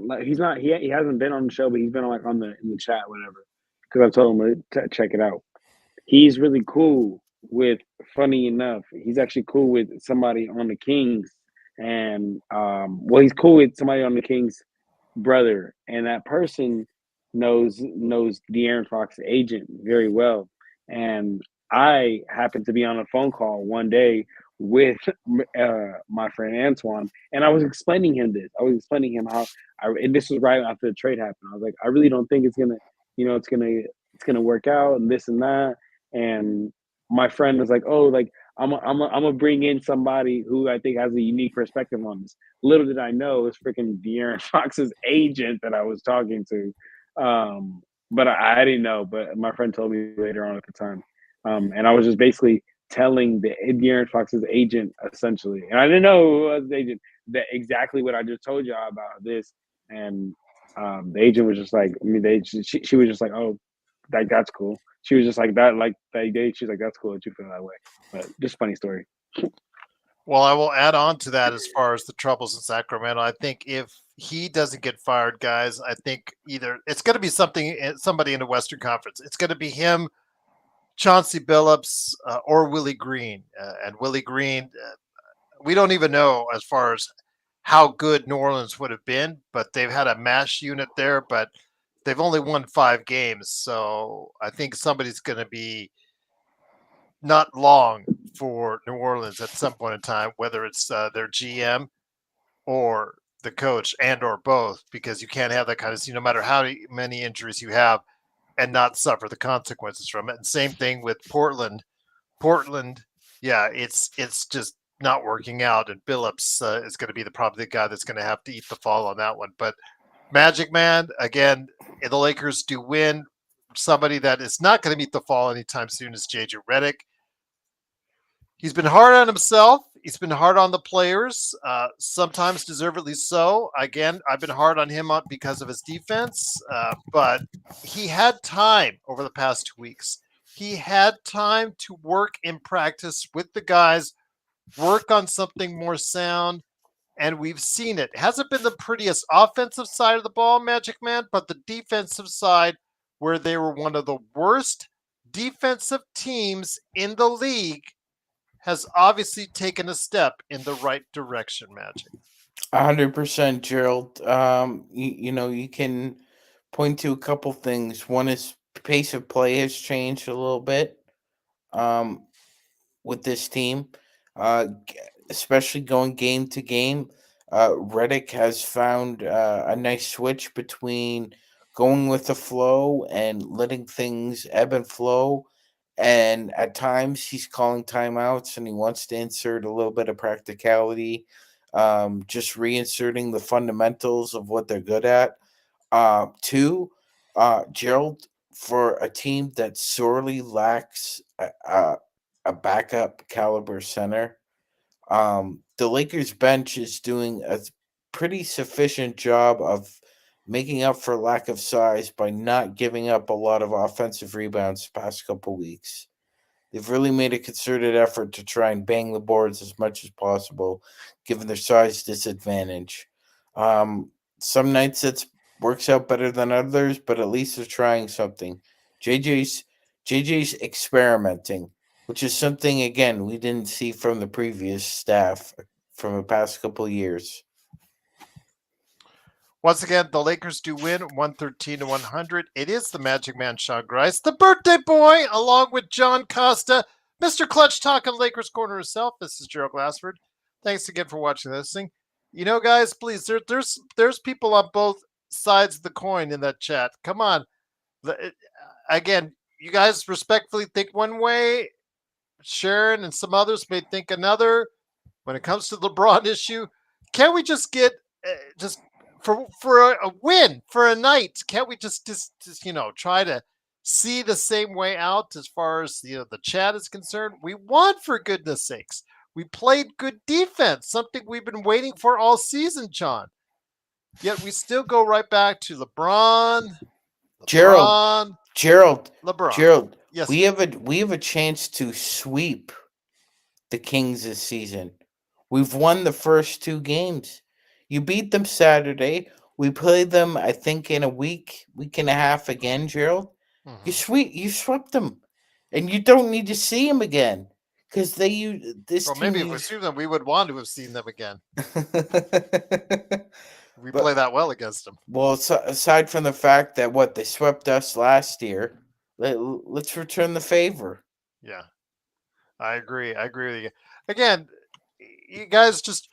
D: like he hasn't been on the show, but he's been like in the chat, whatever, because I told him to check it out. He's really cool with, funny enough, he's actually cool with somebody on the Kings, and well, he's cool with somebody on the Kings brother, and that person knows De'Aaron Fox's agent very well. And I happened to be on a phone call one day with my friend Antoine, and I was explaining him this. I was explaining him how and this was right after the trade happened. I was like, I really don't think it's gonna, it's gonna work out, and this and that. And my friend was like, oh, like I'm gonna bring in somebody who I think has a unique perspective on this. Little did I know it was freaking De'Aaron Fox's agent that I was talking to. But I didn't know, but my friend told me later on at the time. And I was just basically telling the De'Aaron Fox's agent essentially, and I didn't know who was the agent, that exactly what I just told y'all about this. And the agent was just like, I mean, she was just like, oh, that's cool. She was just like that, like that day. She's like, that's cool that you feel that way. But just funny story.
B: Well, I will add on to that as far as the troubles in Sacramento. I think if he doesn't get fired, guys, I think either it's going to be somebody in the Western Conference. It's going to be him, Chauncey Billups, or Willie Green. And Willie Green, we don't even know as far as how good New Orleans would have been, but they've had a mash unit there, but they've only won 5 games. So I think somebody's going to be not long for New Orleans at some point in time, whether it's their GM or the coach and or both, because you can't have that kind of, no matter how many injuries you have, and not suffer the consequences from it. And same thing with Portland. Yeah, it's just not working out, and Billups is going to be probably the guy that's going to have to eat the fall on that one. But Magic Man, again, the Lakers do win. Somebody that is not going to meet the fall anytime soon is JJ Redick. He's been hard on himself. He's been hard on the players, sometimes deservedly so. Again, I've been hard on him because of his defense, but he had time over the past 2 weeks. He had time to work in practice with the guys, work on something more sound, and we've seen it. It hasn't been the prettiest offensive side of the ball, Magic Man, but the defensive side, where they were one of the worst defensive teams in the league, has obviously taken a step in the right direction, Magic.
C: 100%, Gerald. You can point to a couple things. One is pace of play has changed a little bit with this team, especially going game to game. Reddick has found a nice switch between going with the flow and letting things ebb and flow. And at times he's calling timeouts and he wants to insert a little bit of practicality, just reinserting the fundamentals of what they're good at. Two, Gerald, for a team that sorely lacks a backup caliber center, the Lakers bench is doing a pretty sufficient job of making up for lack of size by not giving up a lot of offensive rebounds the past couple weeks. They've really made a concerted effort to try and bang the boards as much as possible, given their size disadvantage. Some nights it works out better than others, but at least they're trying something. JJ's experimenting which is something, again, we didn't see from the previous staff from the past couple of years.
B: Once again, the Lakers do win 113-100. It is the Magic Man, Sean Grice, the birthday boy, along with John Costa, Mr. Clutch talking Lakers Corner himself. This is Gerald Glassford. Thanks again for watching this thing. You know, guys, please, there's people on both sides of the coin in that chat. Come on. Again, you guys respectfully think one way. Sharon and some others may think another. When it comes to the LeBron issue, can't we just get just for a win for a night? Can't we just try to see the same way out as far as the chat is concerned? We won, for goodness sakes. We played good defense, something we've been waiting for all season, John. Yet we still go right back to LeBron.
C: Gerald.
B: LeBron. Yes.
C: We have a chance to sweep the Kings this season. We've won the first 2 games. You beat them Saturday. We played them, I think, in a week and a half again, Gerald.
B: Mm-hmm.
C: You swept them, and you don't need to see them again because maybe
B: if we sweep them, we would want to have seen them again. We play that well against them.
C: Well, aside from the fact that they swept us last year, let's return the favor.
B: Yeah, I agree. I agree with you. Again, you guys just,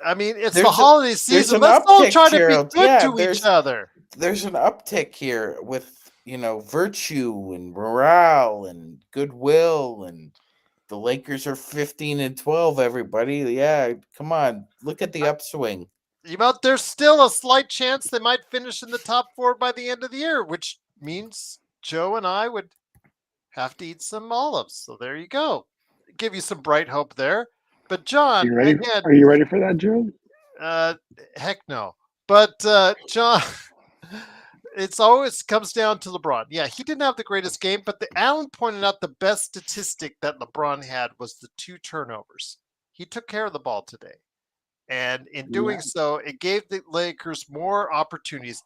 B: it's the holiday season. Let's all try to be good to each other.
C: There's an uptick here with, virtue and morale and goodwill, and the Lakers are 15-12, everybody. Yeah, come on. Look at the upswing.
B: There's still a slight chance they might finish in the top 4 by the end of the year, which means Joe and I would have to eat some olives. So there you go. Give you some bright hope there. But John,
D: are you ready for that, Joe?
B: Heck no. But John, it's always comes down to LeBron. Yeah, he didn't have the greatest game, but Allen pointed out the best statistic that LeBron had was the 2 turnovers. He took care of the ball today. And in doing so, it gave the Lakers more opportunities.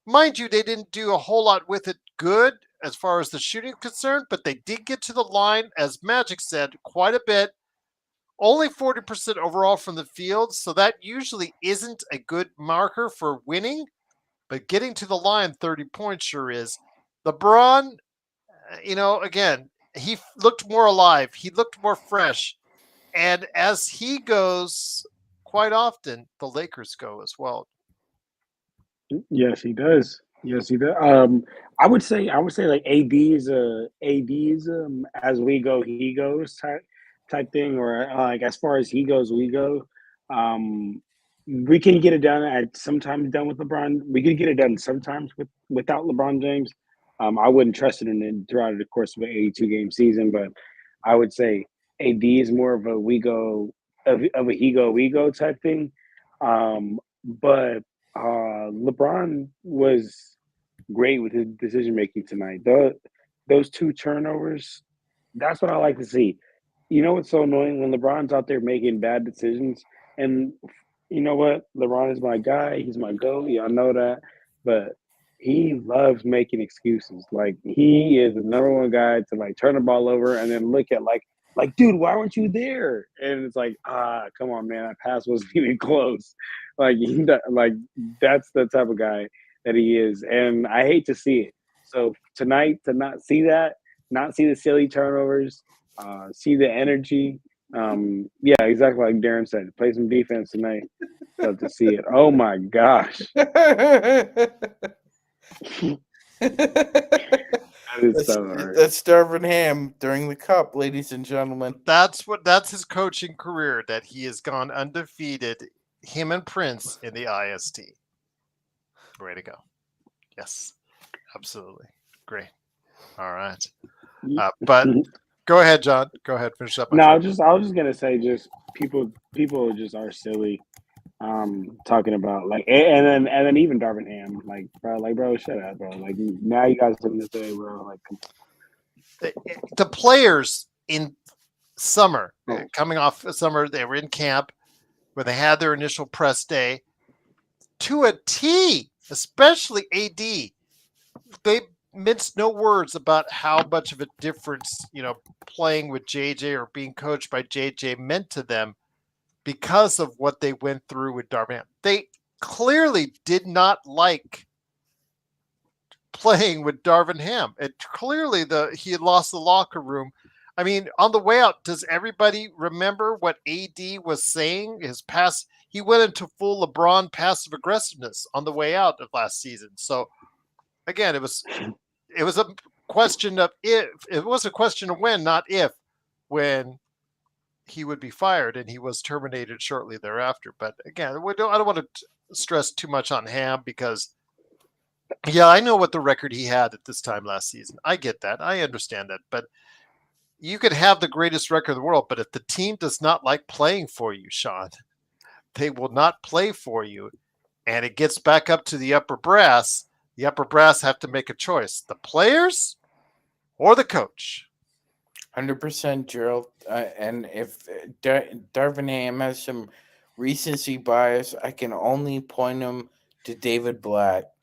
B: Mind you, they didn't do a whole lot with it good as far as the shooting is concerned, but they did get to the line, as Magic said, quite a bit. Only 40% overall from the field, so that usually isn't a good marker for winning, but getting to the line 30 points sure is. LeBron, again, he looked more alive. He looked more fresh. And as he goes, quite often, the Lakers go as well.
D: Yes, he does. I would say like AD is as we go, he goes type thing, or like as far as he goes, we go. We can get it done sometimes done with LeBron. We can get it done sometimes without LeBron James. I wouldn't trust it throughout the course of an 82 game season, but I would say AD is more of a we go of a he go type thing. But LeBron was great with his decision making tonight. Those 2 turnovers, that's what I like to see. You know what's so annoying? When LeBron's out there making bad decisions, and you know what? LeBron is my guy. He's my GOAT. Y'all know that. But he loves making excuses. Like, he is the number 1 guy to like turn the ball over and then look at like, dude, why weren't you there? And it's like, come on, man, that pass wasn't even close. Like that's the type of guy that he is, and I hate to see it. So tonight, to not see that, not see the silly turnovers, see the energy. Yeah, exactly like Darren said, play some defense tonight. Love to see it. Oh my gosh.
C: That's Darvin Ham during the Cup, ladies and gentlemen.
B: That's his coaching career, that he has gone undefeated, him and Prince in the IST. Way to go. Yes, absolutely. Great. All right. But go ahead, John. Go ahead, finish up.
D: No, I was just gonna say, just people just are silly. Talking about like, and then even Darvin Ham, like, bro, shut up, bro. Like, now you guys something to say, bro. Like, come on.
B: The players in summer, coming off summer, they were in camp where they had their initial press day to a T, especially AD. They minced no words about how much of a difference, playing with JJ or being coached by JJ meant to them because of what they went through with Darvin Ham. They clearly did not like playing with Darvin Ham. It clearly he had lost the locker room. I mean, on the way out, does everybody remember what AD was saying? He went into full LeBron passive aggressiveness on the way out of last season. So again, it was a question of if. It was a question of when, not if, when he would be fired, and he was terminated shortly thereafter. But again, I don't want to stress too much on Ham because, yeah, I know what the record he had at this time last season. I get that. I understand that. But you could have the greatest record in the world, but if the team does not like playing for you, Sean, they will not play for you. And it gets back up to the upper brass. The upper brass have to make a choice: the players or the coach.
C: 100%, Gerald. And if Darvin Ham has some recency bias, I can only point him to David Blatt.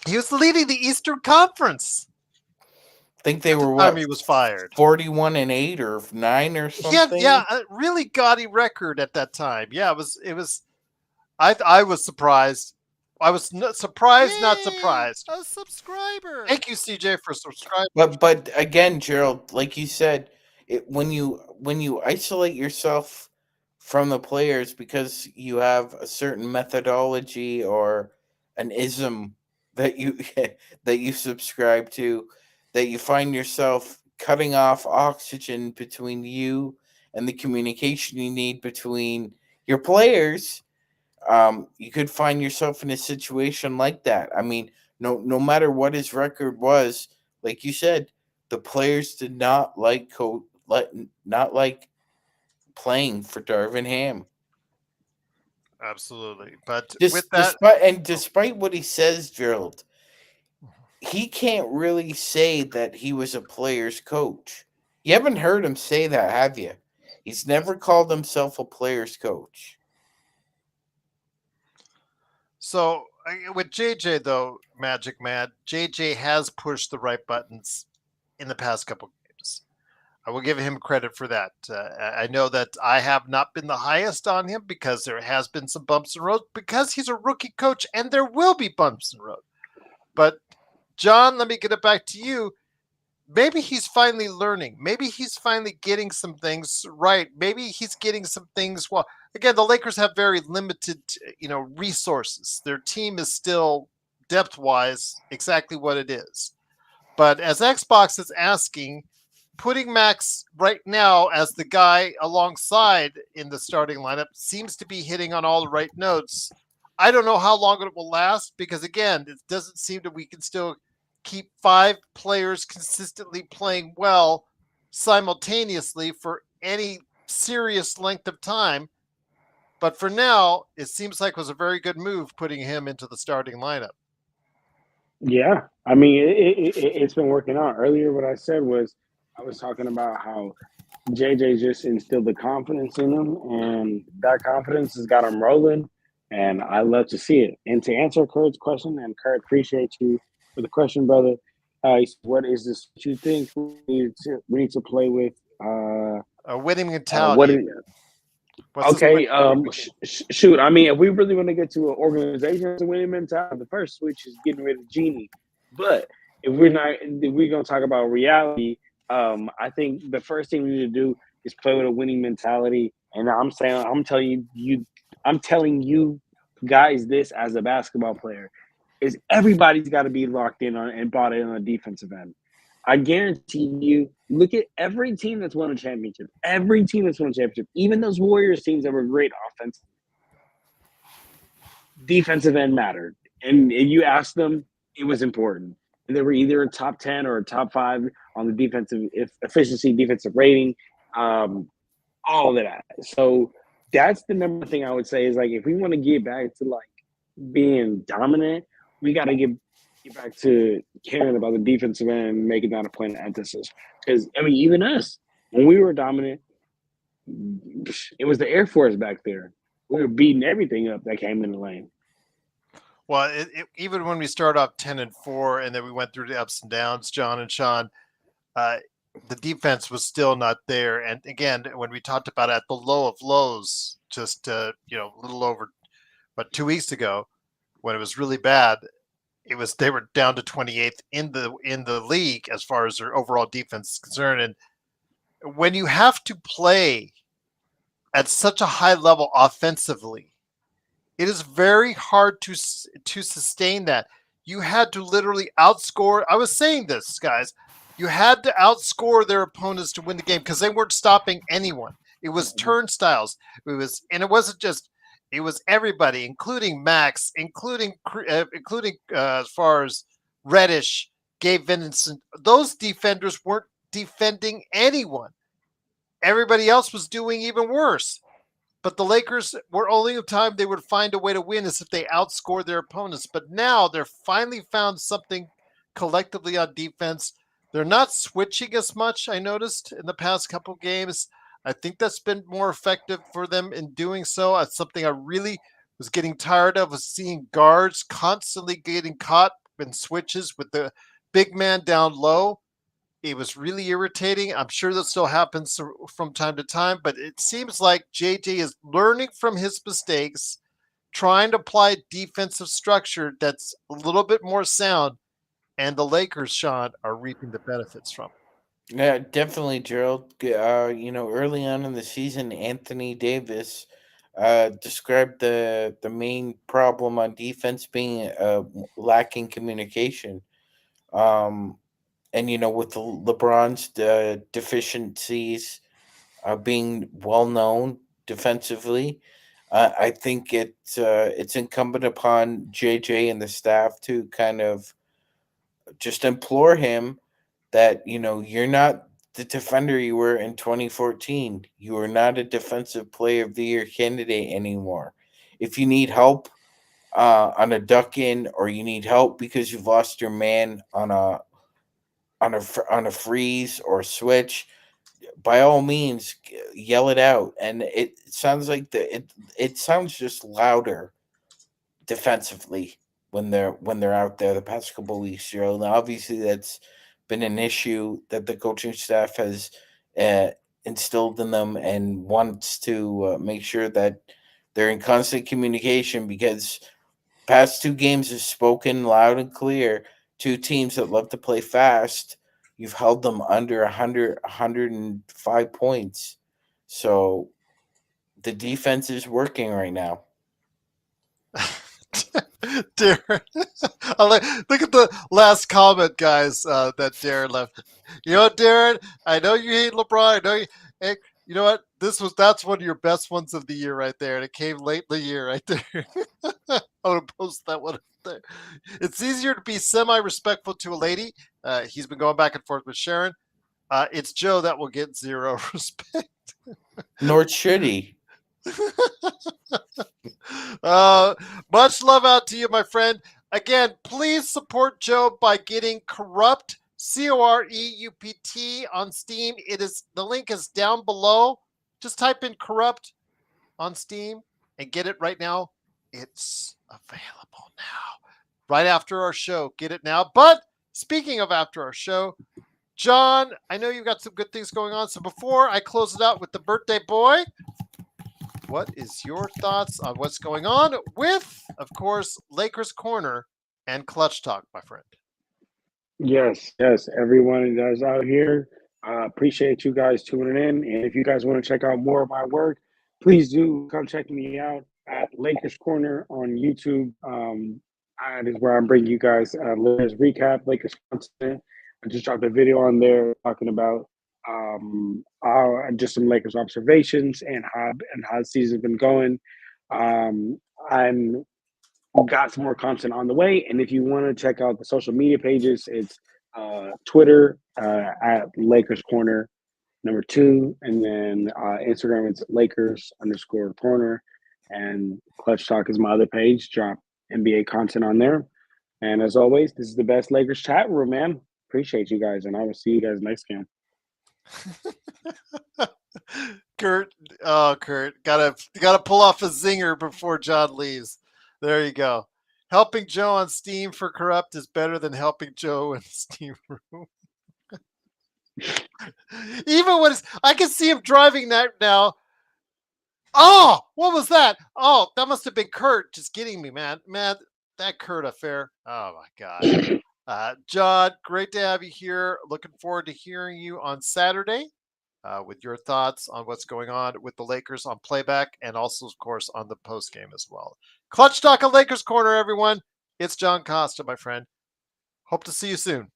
B: He was leading the Eastern Conference.
C: I think they were
B: time he was fired
C: 41-8 or 9 or something.
B: Yeah, a really gaudy record at that time. Yeah, it was. I was surprised. I was surprised,
E: Yay,
B: not surprised.
E: A subscriber.
B: Thank you, CJ, for subscribing.
C: But again, Gerald, like you said, when you isolate yourself from the players because you have a certain methodology or an ism that you subscribe to, that you find yourself cutting off oxygen between you and the communication you need between your players. You could find yourself in a situation like that. I mean, no matter what his record was, like you said, the players did not like playing for Darvin Ham.
B: Absolutely, but
C: with that, despite what he says, Gerald, he can't really say that he was a player's coach. You haven't heard him say that, have you? He's never called himself a player's coach.
B: So with JJ though, Magic Mad, JJ has pushed the right buttons in the past couple games. I will give him credit for that. I know that I have not been the highest on him because there has been some bumps in the road because he's a rookie coach and there will be bumps in the road. But John, let me get it back to you. Maybe he's finally learning. Maybe he's finally getting some things right. Maybe he's getting some things well. Again, the Lakers have very limited, resources. Their team is still depth-wise exactly what it is. But as Xbox is asking, putting Max right now as the guy alongside in the starting lineup seems to be hitting on all the right notes. I don't know how long it will last because, again, it doesn't seem that we can still keep 5 players consistently playing well simultaneously for any serious length of time. But for now, it seems like it was a very good move putting him into the starting lineup.
D: Yeah, I mean, it's been working out. Earlier, what I said was I was talking about how JJ just instilled the confidence in him, and that confidence has got him rolling, and I love to see it. And to answer Kurt's question, and Kurt, appreciate you for the question, brother. What is this you think we need to play with?
B: A winning mentality.
D: Okay, shoot. I mean, if we really want to get to an organization as a winning mentality, the first switch is getting rid of Genie. But if we're going to talk about reality, I think the first thing we need to do is play with a winning mentality. And I'm telling you guys this as a basketball player, is everybody's got to be locked in on and bought in on the defensive end. I guarantee you, look at every team that's won a championship. Every team that's won a championship, even those Warriors teams that were great offense, defensive end mattered. And you asked them, it was important. And they were either a top 10 or a top 5 on the defensive efficiency, defensive rating, all of that. So that's the number one thing I would say is, like, if we want to get back to, like, being dominant, we got to get back to caring about the defensive end and making that a point of emphasis. Because, I mean, even us, when we were dominant, it was the Air Force back there. We were beating everything up that came in the lane.
B: Well, even when we started off 10-4, and then we went through the ups and downs, John and Sean, uh, the defense was still not there. And again, when we talked about it at the low of lows, just a little over, but 2 weeks ago, when it was really bad, they were down to 28th in the league as far as their overall defense is concerned. And when you have to play at such a high level offensively, it is very hard to sustain that. You had to literally outscore. I was saying this, guys. You had to outscore their opponents to win the game because they weren't stopping anyone. It was turnstiles. It wasn't just. It was everybody, including Max, including as far as Reddish, Gabe Vincent. Those defenders weren't defending anyone. Everybody else was doing even worse. But the Lakers were only the time they would find a way to win is if they outscored their opponents. But now they're finally found something collectively on defense. They're not switching as much, I noticed, in the past couple games. I think that's been more effective for them in doing so. That's something I really was getting tired of, was seeing guards constantly getting caught in switches with the big man down low. It was really irritating. I'm sure that still happens from time to time, but it seems like JJ is learning from his mistakes, trying to apply defensive structure that's a little bit more sound, and the Lakers, Sean, are reaping the benefits from it.
C: Yeah, definitely, Gerald. Early on in the season, Anthony Davis described the main problem on defense being lacking communication. Um, and with LeBron's deficiencies being well known defensively, I think it's incumbent upon JJ and the staff to kind of just implore him that you're not the defender you were in 2014. You are not a defensive player of the year candidate anymore. If you need help on a duck in, or you need help because you've lost your man on a freeze or switch, by all means yell it out. And it sounds like it sounds just louder defensively when they're out there the past couple of weeks, Gerald. Now, obviously, that's been an issue that the coaching staff has uh, instilled in them and wants to make sure that they're in constant communication, because past two games have spoken loud and clear. Two teams that love to play fast. You've held them under 105 points. So the defense is working right now.
B: Darren, look at the last comment, guys, that Darren left. You know what, Darren? I know you hate LeBron. I know you. Hey, you know what? That's one of your best ones of the year right there, and it came late in the year right there. I'm gonna post that one up there. It's easier to be semi-respectful to a lady. He's been going back and forth with Sharon. It's Joe that will get zero respect.
C: Nor should he.
B: Much love out to you, my friend. Again, please support Joe by getting Corrupt, COREUPT on Steam. The link is down below. Just type in Corrupt on Steam and get it right now. It's available now. Right after our show. Get it now. But speaking of after our show, John, I know you've got some good things going on. So before I close it out with the birthday boy, what is your thoughts on what's going on with, of course, Lakers Corner and Clutch Talk, my friend?
D: Yes, everyone that's out here. Appreciate you guys tuning in. And if you guys want to check out more of my work, please do come check me out at Lakers Corner on YouTube. That is where I'm bringing you guys Lakers recap, Lakers content. I just dropped a video on there talking about just some Lakers observations and how the season's been going. I'm got some more content on the way, and if you want to check out the social media pages, it's Twitter at Lakers Corner #2, and then Instagram it's Lakers_corner, and Clutch Talk is my other page. Drop NBA content on there, and as always, this is the best Lakers chat room, man. Appreciate you guys, and I will see you guys next game.
B: Kurt, gotta pull off a zinger before John leaves. There you go. Helping Joe on Steam for Corrupt is better than helping Joe in the Steam room. Even when I can see him driving that now. Oh, what was that? Oh, that must have been Kurt just getting me, man. Man, that Kurt affair. Oh my God. John, great to have you here. Looking forward to hearing you on Saturday with your thoughts on what's going on with the Lakers on playback and also, of course, on the post game as well. Clutch Talk of Lakers Corner, everyone. It's John Costa, my friend. Hope to see you soon.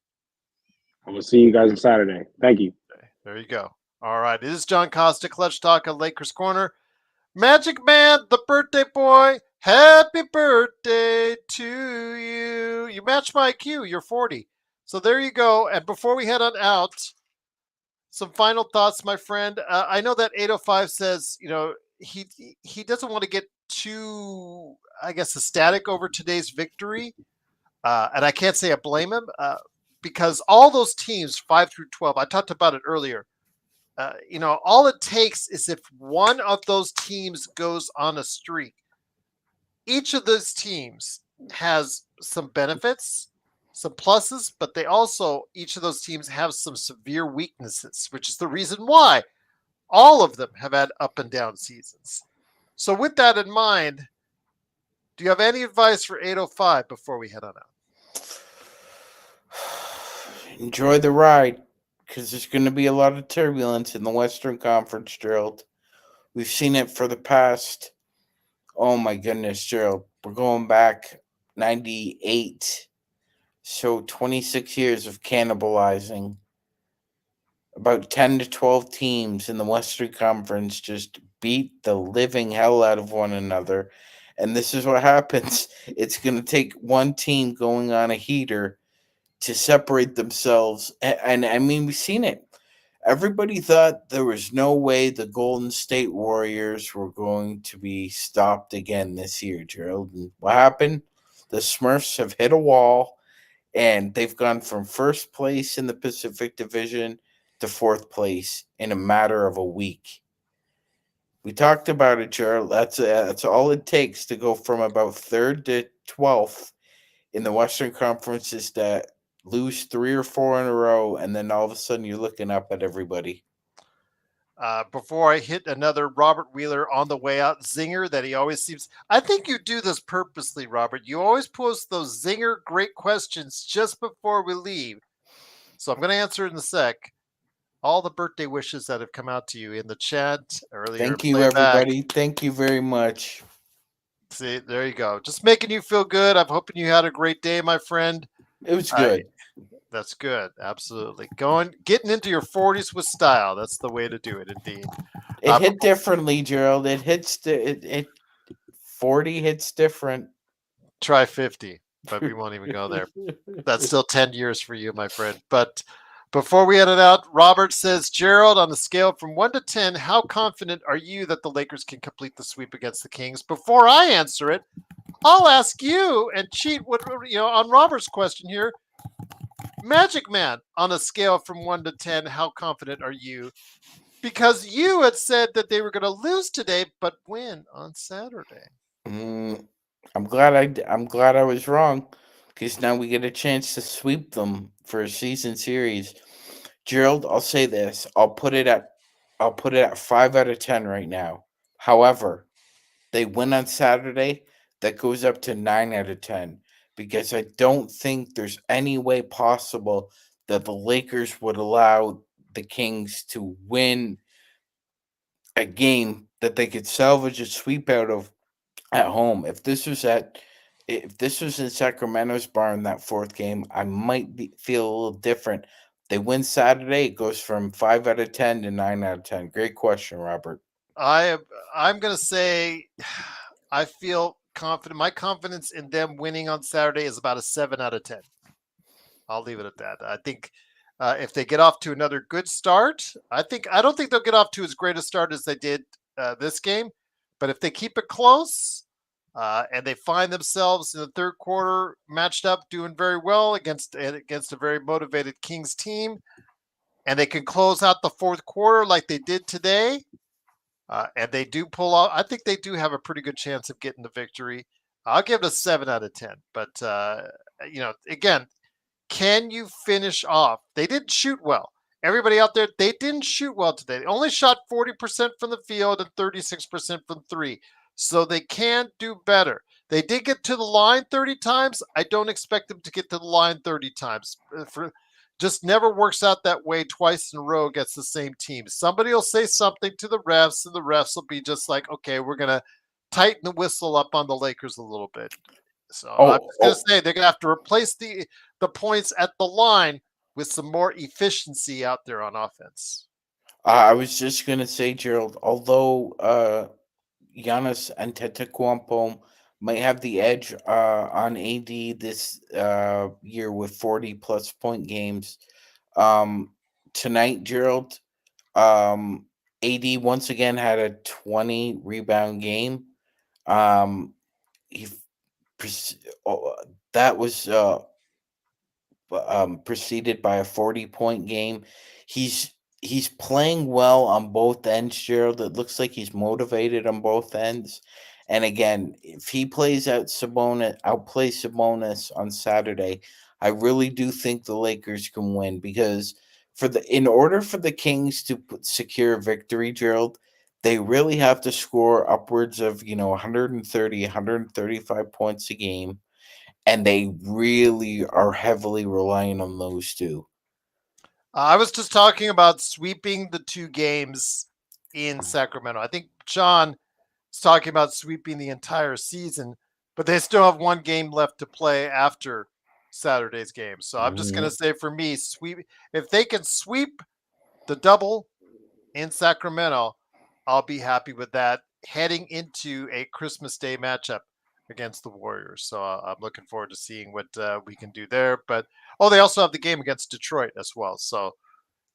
D: I'm going to see you guys on Saturday. Thank you.
B: There you go. All right. It is John Costa, Clutch Talk of Lakers Corner. Magic Man, the birthday boy, happy birthday to you. You match my IQ. You're 40. So there you go. And before we head on out, some final thoughts, my friend. I know that 805 says, he doesn't want to get too, I guess, ecstatic over today's victory. And I can't say I blame him because all those teams, 5 through 12, I talked about it earlier. All it takes is if one of those teams goes on a streak. Each of those teams has some benefits, some pluses, but each of those teams have some severe weaknesses, which is the reason why all of them have had up and down seasons. So with that in mind, do you have any advice for 805 before we head on out?
C: Enjoy the ride, because there's going to be a lot of turbulence in the Western Conference, Gerald. We've seen it for the past, oh my goodness, Gerald. We're going back 98. So 26 years of cannibalizing. About 10 to 12 teams in the Western Conference just beat the living hell out of one another. And this is what happens. It's going to take one team going on a heater to separate themselves. And I mean, we've seen it. Everybody thought there was no way the Golden State Warriors were going to be stopped again this year, Gerald. And what happened? The Smurfs have hit a wall, and they've gone from first place in the Pacific Division to fourth place in a matter of a week. We talked about it, Gerald. That's all it takes to go from about 3rd to 12th in the Western Conference is to lose 3 or 4 in a row, and then all of a sudden you're looking up at everybody.
B: Before I hit another Robert Wheeler on the way out zinger that he always seems, I think you do this purposely, Robert. You always post those zinger great questions just before we leave. So I'm going to answer it in a sec. All the birthday wishes that have come out to you in the chat earlier.
C: Thank you, everybody. Thank you very much.
B: See, there you go. Just making you feel good. I'm hoping you had a great day, my friend.
C: It was good.
B: That's good. Absolutely. Getting into your 40s with style. That's the way to do it, indeed.
C: It hit differently, Gerald. It hits 40 hits different.
B: Try 50, but we won't even go there. That's still 10 years for you, my friend. But before we head it out, Robert says, Gerald, on the scale from 1 to 10, how confident are you that the Lakers can complete the sweep against the Kings? Before I answer it, I'll ask you and cheat on Robert's question here. Magic Man, on a scale from 1 to 10, how confident are you? Because you had said that they were going to lose today, but win on Saturday.
C: I'm glad I was wrong, because now we get a chance to sweep them for a season series. Gerald, I'll say this: I'll put it at 5 out of 10 right now. However, they win on Saturday, that goes up to 9 out of 10. Because I don't think there's any way possible that the Lakers would allow the Kings to win a game that they could salvage a sweep out of at home. If this was in Sacramento's barn, that 4th game, I might feel a little different. They win Saturday, it goes from 5 out of 10 to 9 out of 10. Great question, Robert.
B: I'm going to say I feel confident. My confidence in them winning on Saturday is about a 7 out of 10. I'll leave it at that. I think if they get off to another good start, I don't think they'll get off to as great a start as they did this game. But if they keep it close and they find themselves in the 3rd quarter matched up doing very well against a very motivated Kings team, and they can close out the 4th quarter like they did today, and they do pull out, I think they do have a pretty good chance of getting the victory. I'll give it a 7 out of 10. But again, can you finish off? They didn't shoot well. Everybody out there, they didn't shoot well today. They only shot 40% from the field and 36% from three. So they can do better. They did get to the line 30 times. I don't expect them to get to the line 30 times. Just never works out that way twice in a row against the same team. Somebody will say something to the refs, and the refs will be just like, okay, we're going to tighten the whistle up on the Lakers a little bit. So I'm just going to say they're going to have to replace the points at the line with some more efficiency out there on offense.
C: I was just going to say, Gerald, although Giannis Antetokounmpo might have the edge on AD this year with 40-plus point games, tonight, Gerald, AD once again had a 20-rebound game. That was preceded by a 40-point game. He's playing well on both ends, Gerald. It looks like he's motivated on both ends. And again, if he plays outplays Sabonis on Saturday, I really do think the Lakers can win, because in order for the Kings to secure victory, Gerald, they really have to score upwards of 130, 135 points a game, and they really are heavily relying on those two.
B: I was just talking about sweeping the two games in Sacramento. I think John is talking about sweeping the entire season, but they still have one game left to play after Saturday's game. So I'm just going to say, for me, if they can sweep the double in Sacramento, I'll be happy with that heading into a Christmas Day matchup against the Warriors. So I'm looking forward to seeing what we can do there. But they also have the game against Detroit as well. So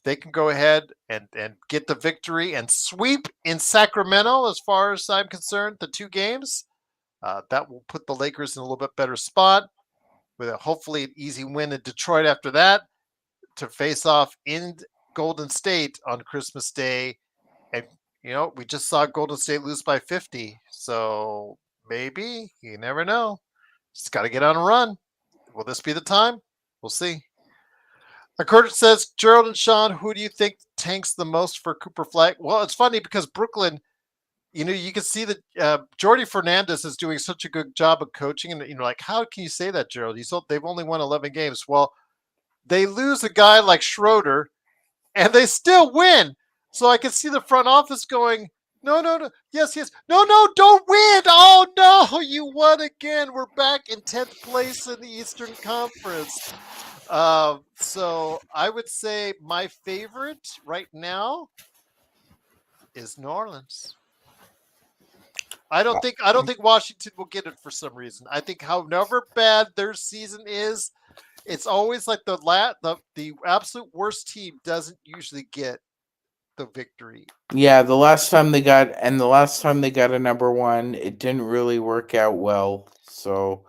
B: they can go ahead and get the victory and sweep in Sacramento, as far as I'm concerned, the two games. That will put the Lakers in a little bit better spot, with hopefully an easy win in Detroit after that, to face off in Golden State on Christmas Day. And, we just saw Golden State lose by 50. So maybe, you never know. Just got to get on a run. Will this be the time? We'll see. Curtis says, Gerald and Sean, who do you think tanks the most for Cooper Flag? Well, it's funny because Brooklyn, you can see that Jordy Fernandez is doing such a good job of coaching. And, how can you say that, Gerald? They've only won 11 games. Well, they lose a guy like Schroeder, and they still win. So I can see the front office going, no, yes, no, don't win. Oh, no, you won again. We're back in 10th place in the Eastern Conference. So I would say my favorite right now is New Orleans. I don't think Washington will get it for some reason. I think however bad their season is, it's always like the absolute worst team doesn't usually get the victory.
C: Yeah, the last time they got a number one, it didn't really work out well. So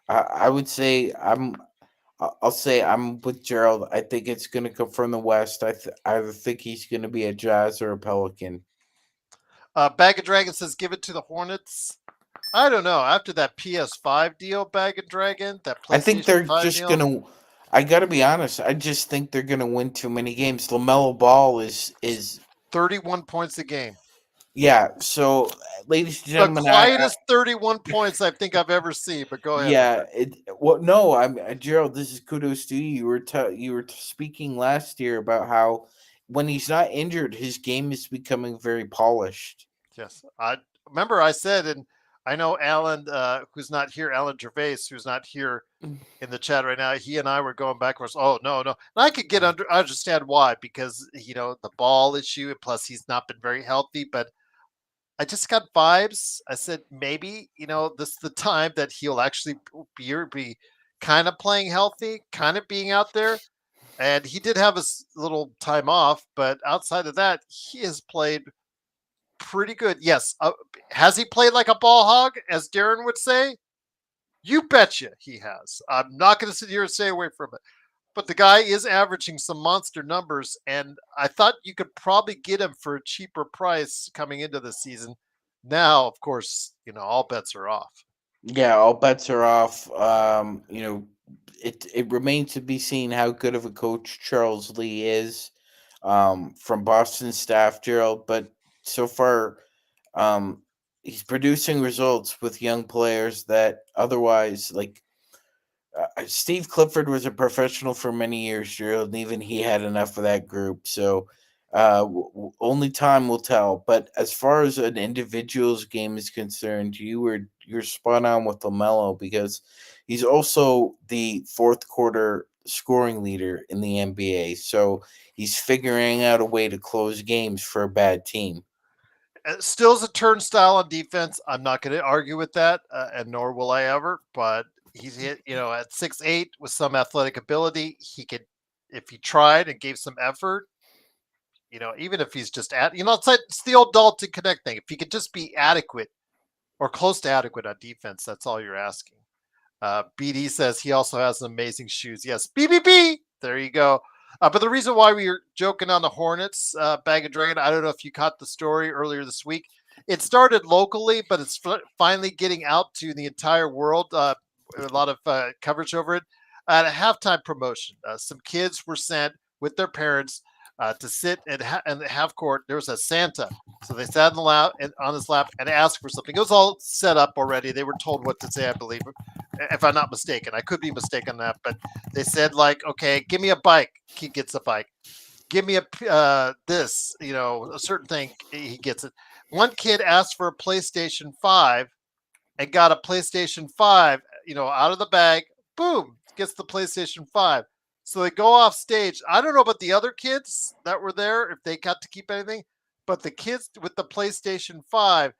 C: I would say I'll say I'm with Gerald. I think it's going to come from the West. I either think he's going to be a Jazz or a Pelican.
B: Bag of Dragon says, give it to the Hornets. I don't know. After that PS5 deal, Bag of Dragon,
C: I think they're just going to. I got to be honest. I just think they're going to win too many games. LaMelo Ball is
B: 31 points a game.
C: Yeah. So, ladies and gentlemen,
B: the quietest 31 points I think I've ever seen. But go ahead.
C: Yeah. No. I'm Gerald. This is kudos to you. You were speaking last year about how when he's not injured, his game is becoming very polished.
B: Yes. I remember I said, and I know Alan, who's not here, Alan Gervais, who's not here in the chat right now, he and I were going backwards. Oh, no. And I could understand why, because, the ball issue, and plus he's not been very healthy, but I just got vibes. I said, maybe, this is the time that he'll actually be kind of playing healthy, kind of being out there. And he did have a little time off, but outside of that, he has played pretty good. Yes. Has he played like a ball hog, as Darren would say? You betcha he has. I'm not going to sit here and stay away from it. But the guy is averaging some monster numbers, and I thought you could probably get him for a cheaper price coming into the season. Now, of course, all bets are off.
C: Yeah, all bets are off. It remains to be seen how good of a coach Charles Lee is, from Boston staff, Gerald. But so far, um, he's producing results with young players that otherwise, like Steve Clifford was a professional for many years, Gerald, and even he had enough of that group. So only time will tell. But as far as an individual's game is concerned, you're spot on with LaMelo, because he's also the fourth quarter scoring leader in the NBA. So he's figuring out a way to close games for a bad team.
B: Still's a turnstile on defense. I'm not going to argue with that, and nor will I ever. But he's hit, at 6'8" with some athletic ability. He could, if he tried and gave some effort, even if he's just it's the old Dalton Connect thing. If he could just be adequate or close to adequate on defense, that's all you're asking. BD says he also has amazing shoes. Yes, BBB. There you go. But the reason why we were joking on the Hornets bag of dragon, I don't know if you caught the story earlier this week. It started locally, but it's finally getting out to the entire world. A lot of coverage over it. At a halftime promotion, some kids were sent with their parents to sit in the half court. There was a Santa. So they sat on his lap and asked for something. It was all set up already. They were told what to say, I believe, if I'm not mistaken. I could be mistaken on that, but they said, like, okay, give me a bike. He gets a bike. Give me a certain thing. He gets it. One kid asked for a PlayStation 5 and got a PlayStation 5, out of the bag. Boom, gets the PlayStation 5. So they go off stage. I don't know about the other kids that were there, if they got to keep anything, but the kids with the PlayStation 5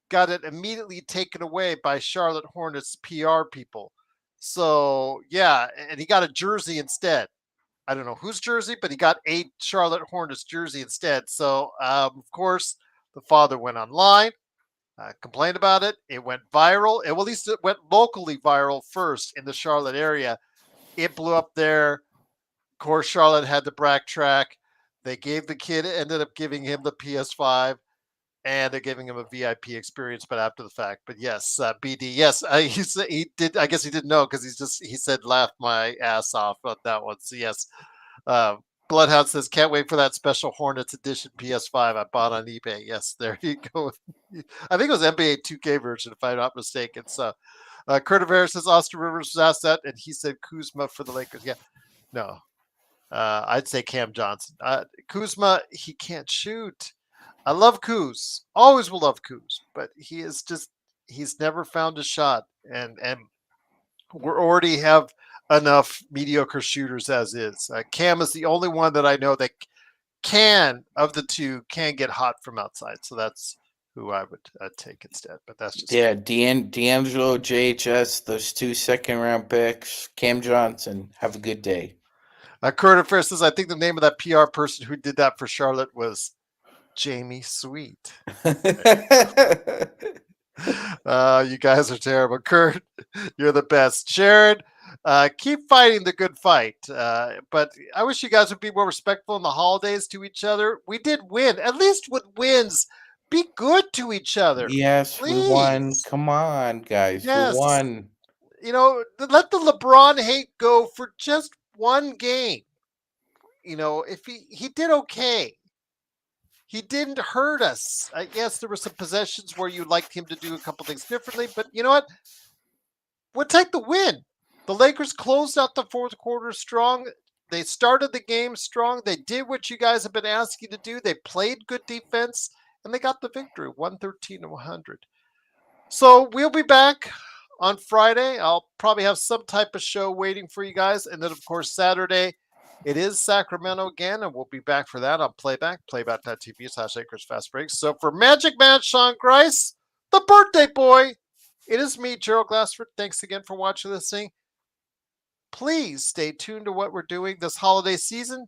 B: got it immediately taken away by Charlotte Hornets PR people. So, yeah, and he got a jersey instead. I don't know whose jersey, but he got a Charlotte Hornets jersey instead. So, of course, the father went online, complained about it. It went viral. Well, at least it went locally viral first in the Charlotte area. It blew up there. Of course, Charlotte had to backtrack. They gave the kid, ended up giving him the PS5, and they're giving him a VIP experience, but after the fact. But yes, BD, yes, he did. I guess he didn't know because he said laugh my ass off on that one. So yes, uh, Bloodhound says can't wait for that special Hornets edition PS5 I bought on eBay. Yes, there you go. I think it was NBA 2K version, if I'm not mistaken. So Kurt Avera says Austin Rivers was asked that, and he said Kuzma for the Lakers. Yeah, no, I'd say Cam Johnson. Kuzma, he can't shoot. I love Kuz. Always will love Kuz, but he's never found a shot, and we already have enough mediocre shooters as is. Cam is the only one that I know that of the two can get hot from outside, so that's who I would take instead. But that's just
C: D'Angelo, JHS, those 2 second-round picks, Cam Johnson. Have a good day.
B: Curtis Fair says I think the name of that PR person who did that for Charlotte was Jamie Sweet. You guys are terrible. Kurt, you're the best. Sharon, keep fighting the good fight. But I wish you guys would be more respectful in the holidays to each other. We did win. At least with wins, be good to each other.
C: Yes,
B: please.
C: We won. Come on, guys.
B: Yes.
C: We won.
B: Let the LeBron hate go for just one game. If he did okay. He didn't hurt us. I guess there were some possessions where you liked him to do a couple things differently, but you know what? We'll take the win. The Lakers closed out the fourth quarter strong. They started the game strong. They did what you guys have been asking to do. They played good defense, and they got the victory, 113-100. So we'll be back on Friday. I'll probably have some type of show waiting for you guys. And then, of course, Saturday, it is Sacramento again, and we'll be back for that on playback.tv/Lakers Fast Breaks. So for Magic Man Sean Grice, the birthday boy, it is me, Gerald Glassford. Thanks again for watching this thing. Please stay tuned to what we're doing this holiday season.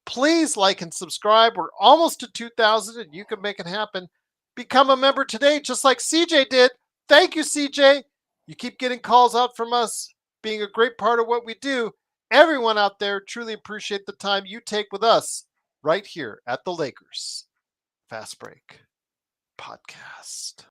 B: Please like and subscribe. We're almost to 2,000, and you can make it happen. Become a member today, just like CJ did. Thank you, CJ. You keep getting calls out from us, being a great part of what we do. Everyone out there, truly appreciate the time you take with us right here at the Lakers Fast Break Podcast.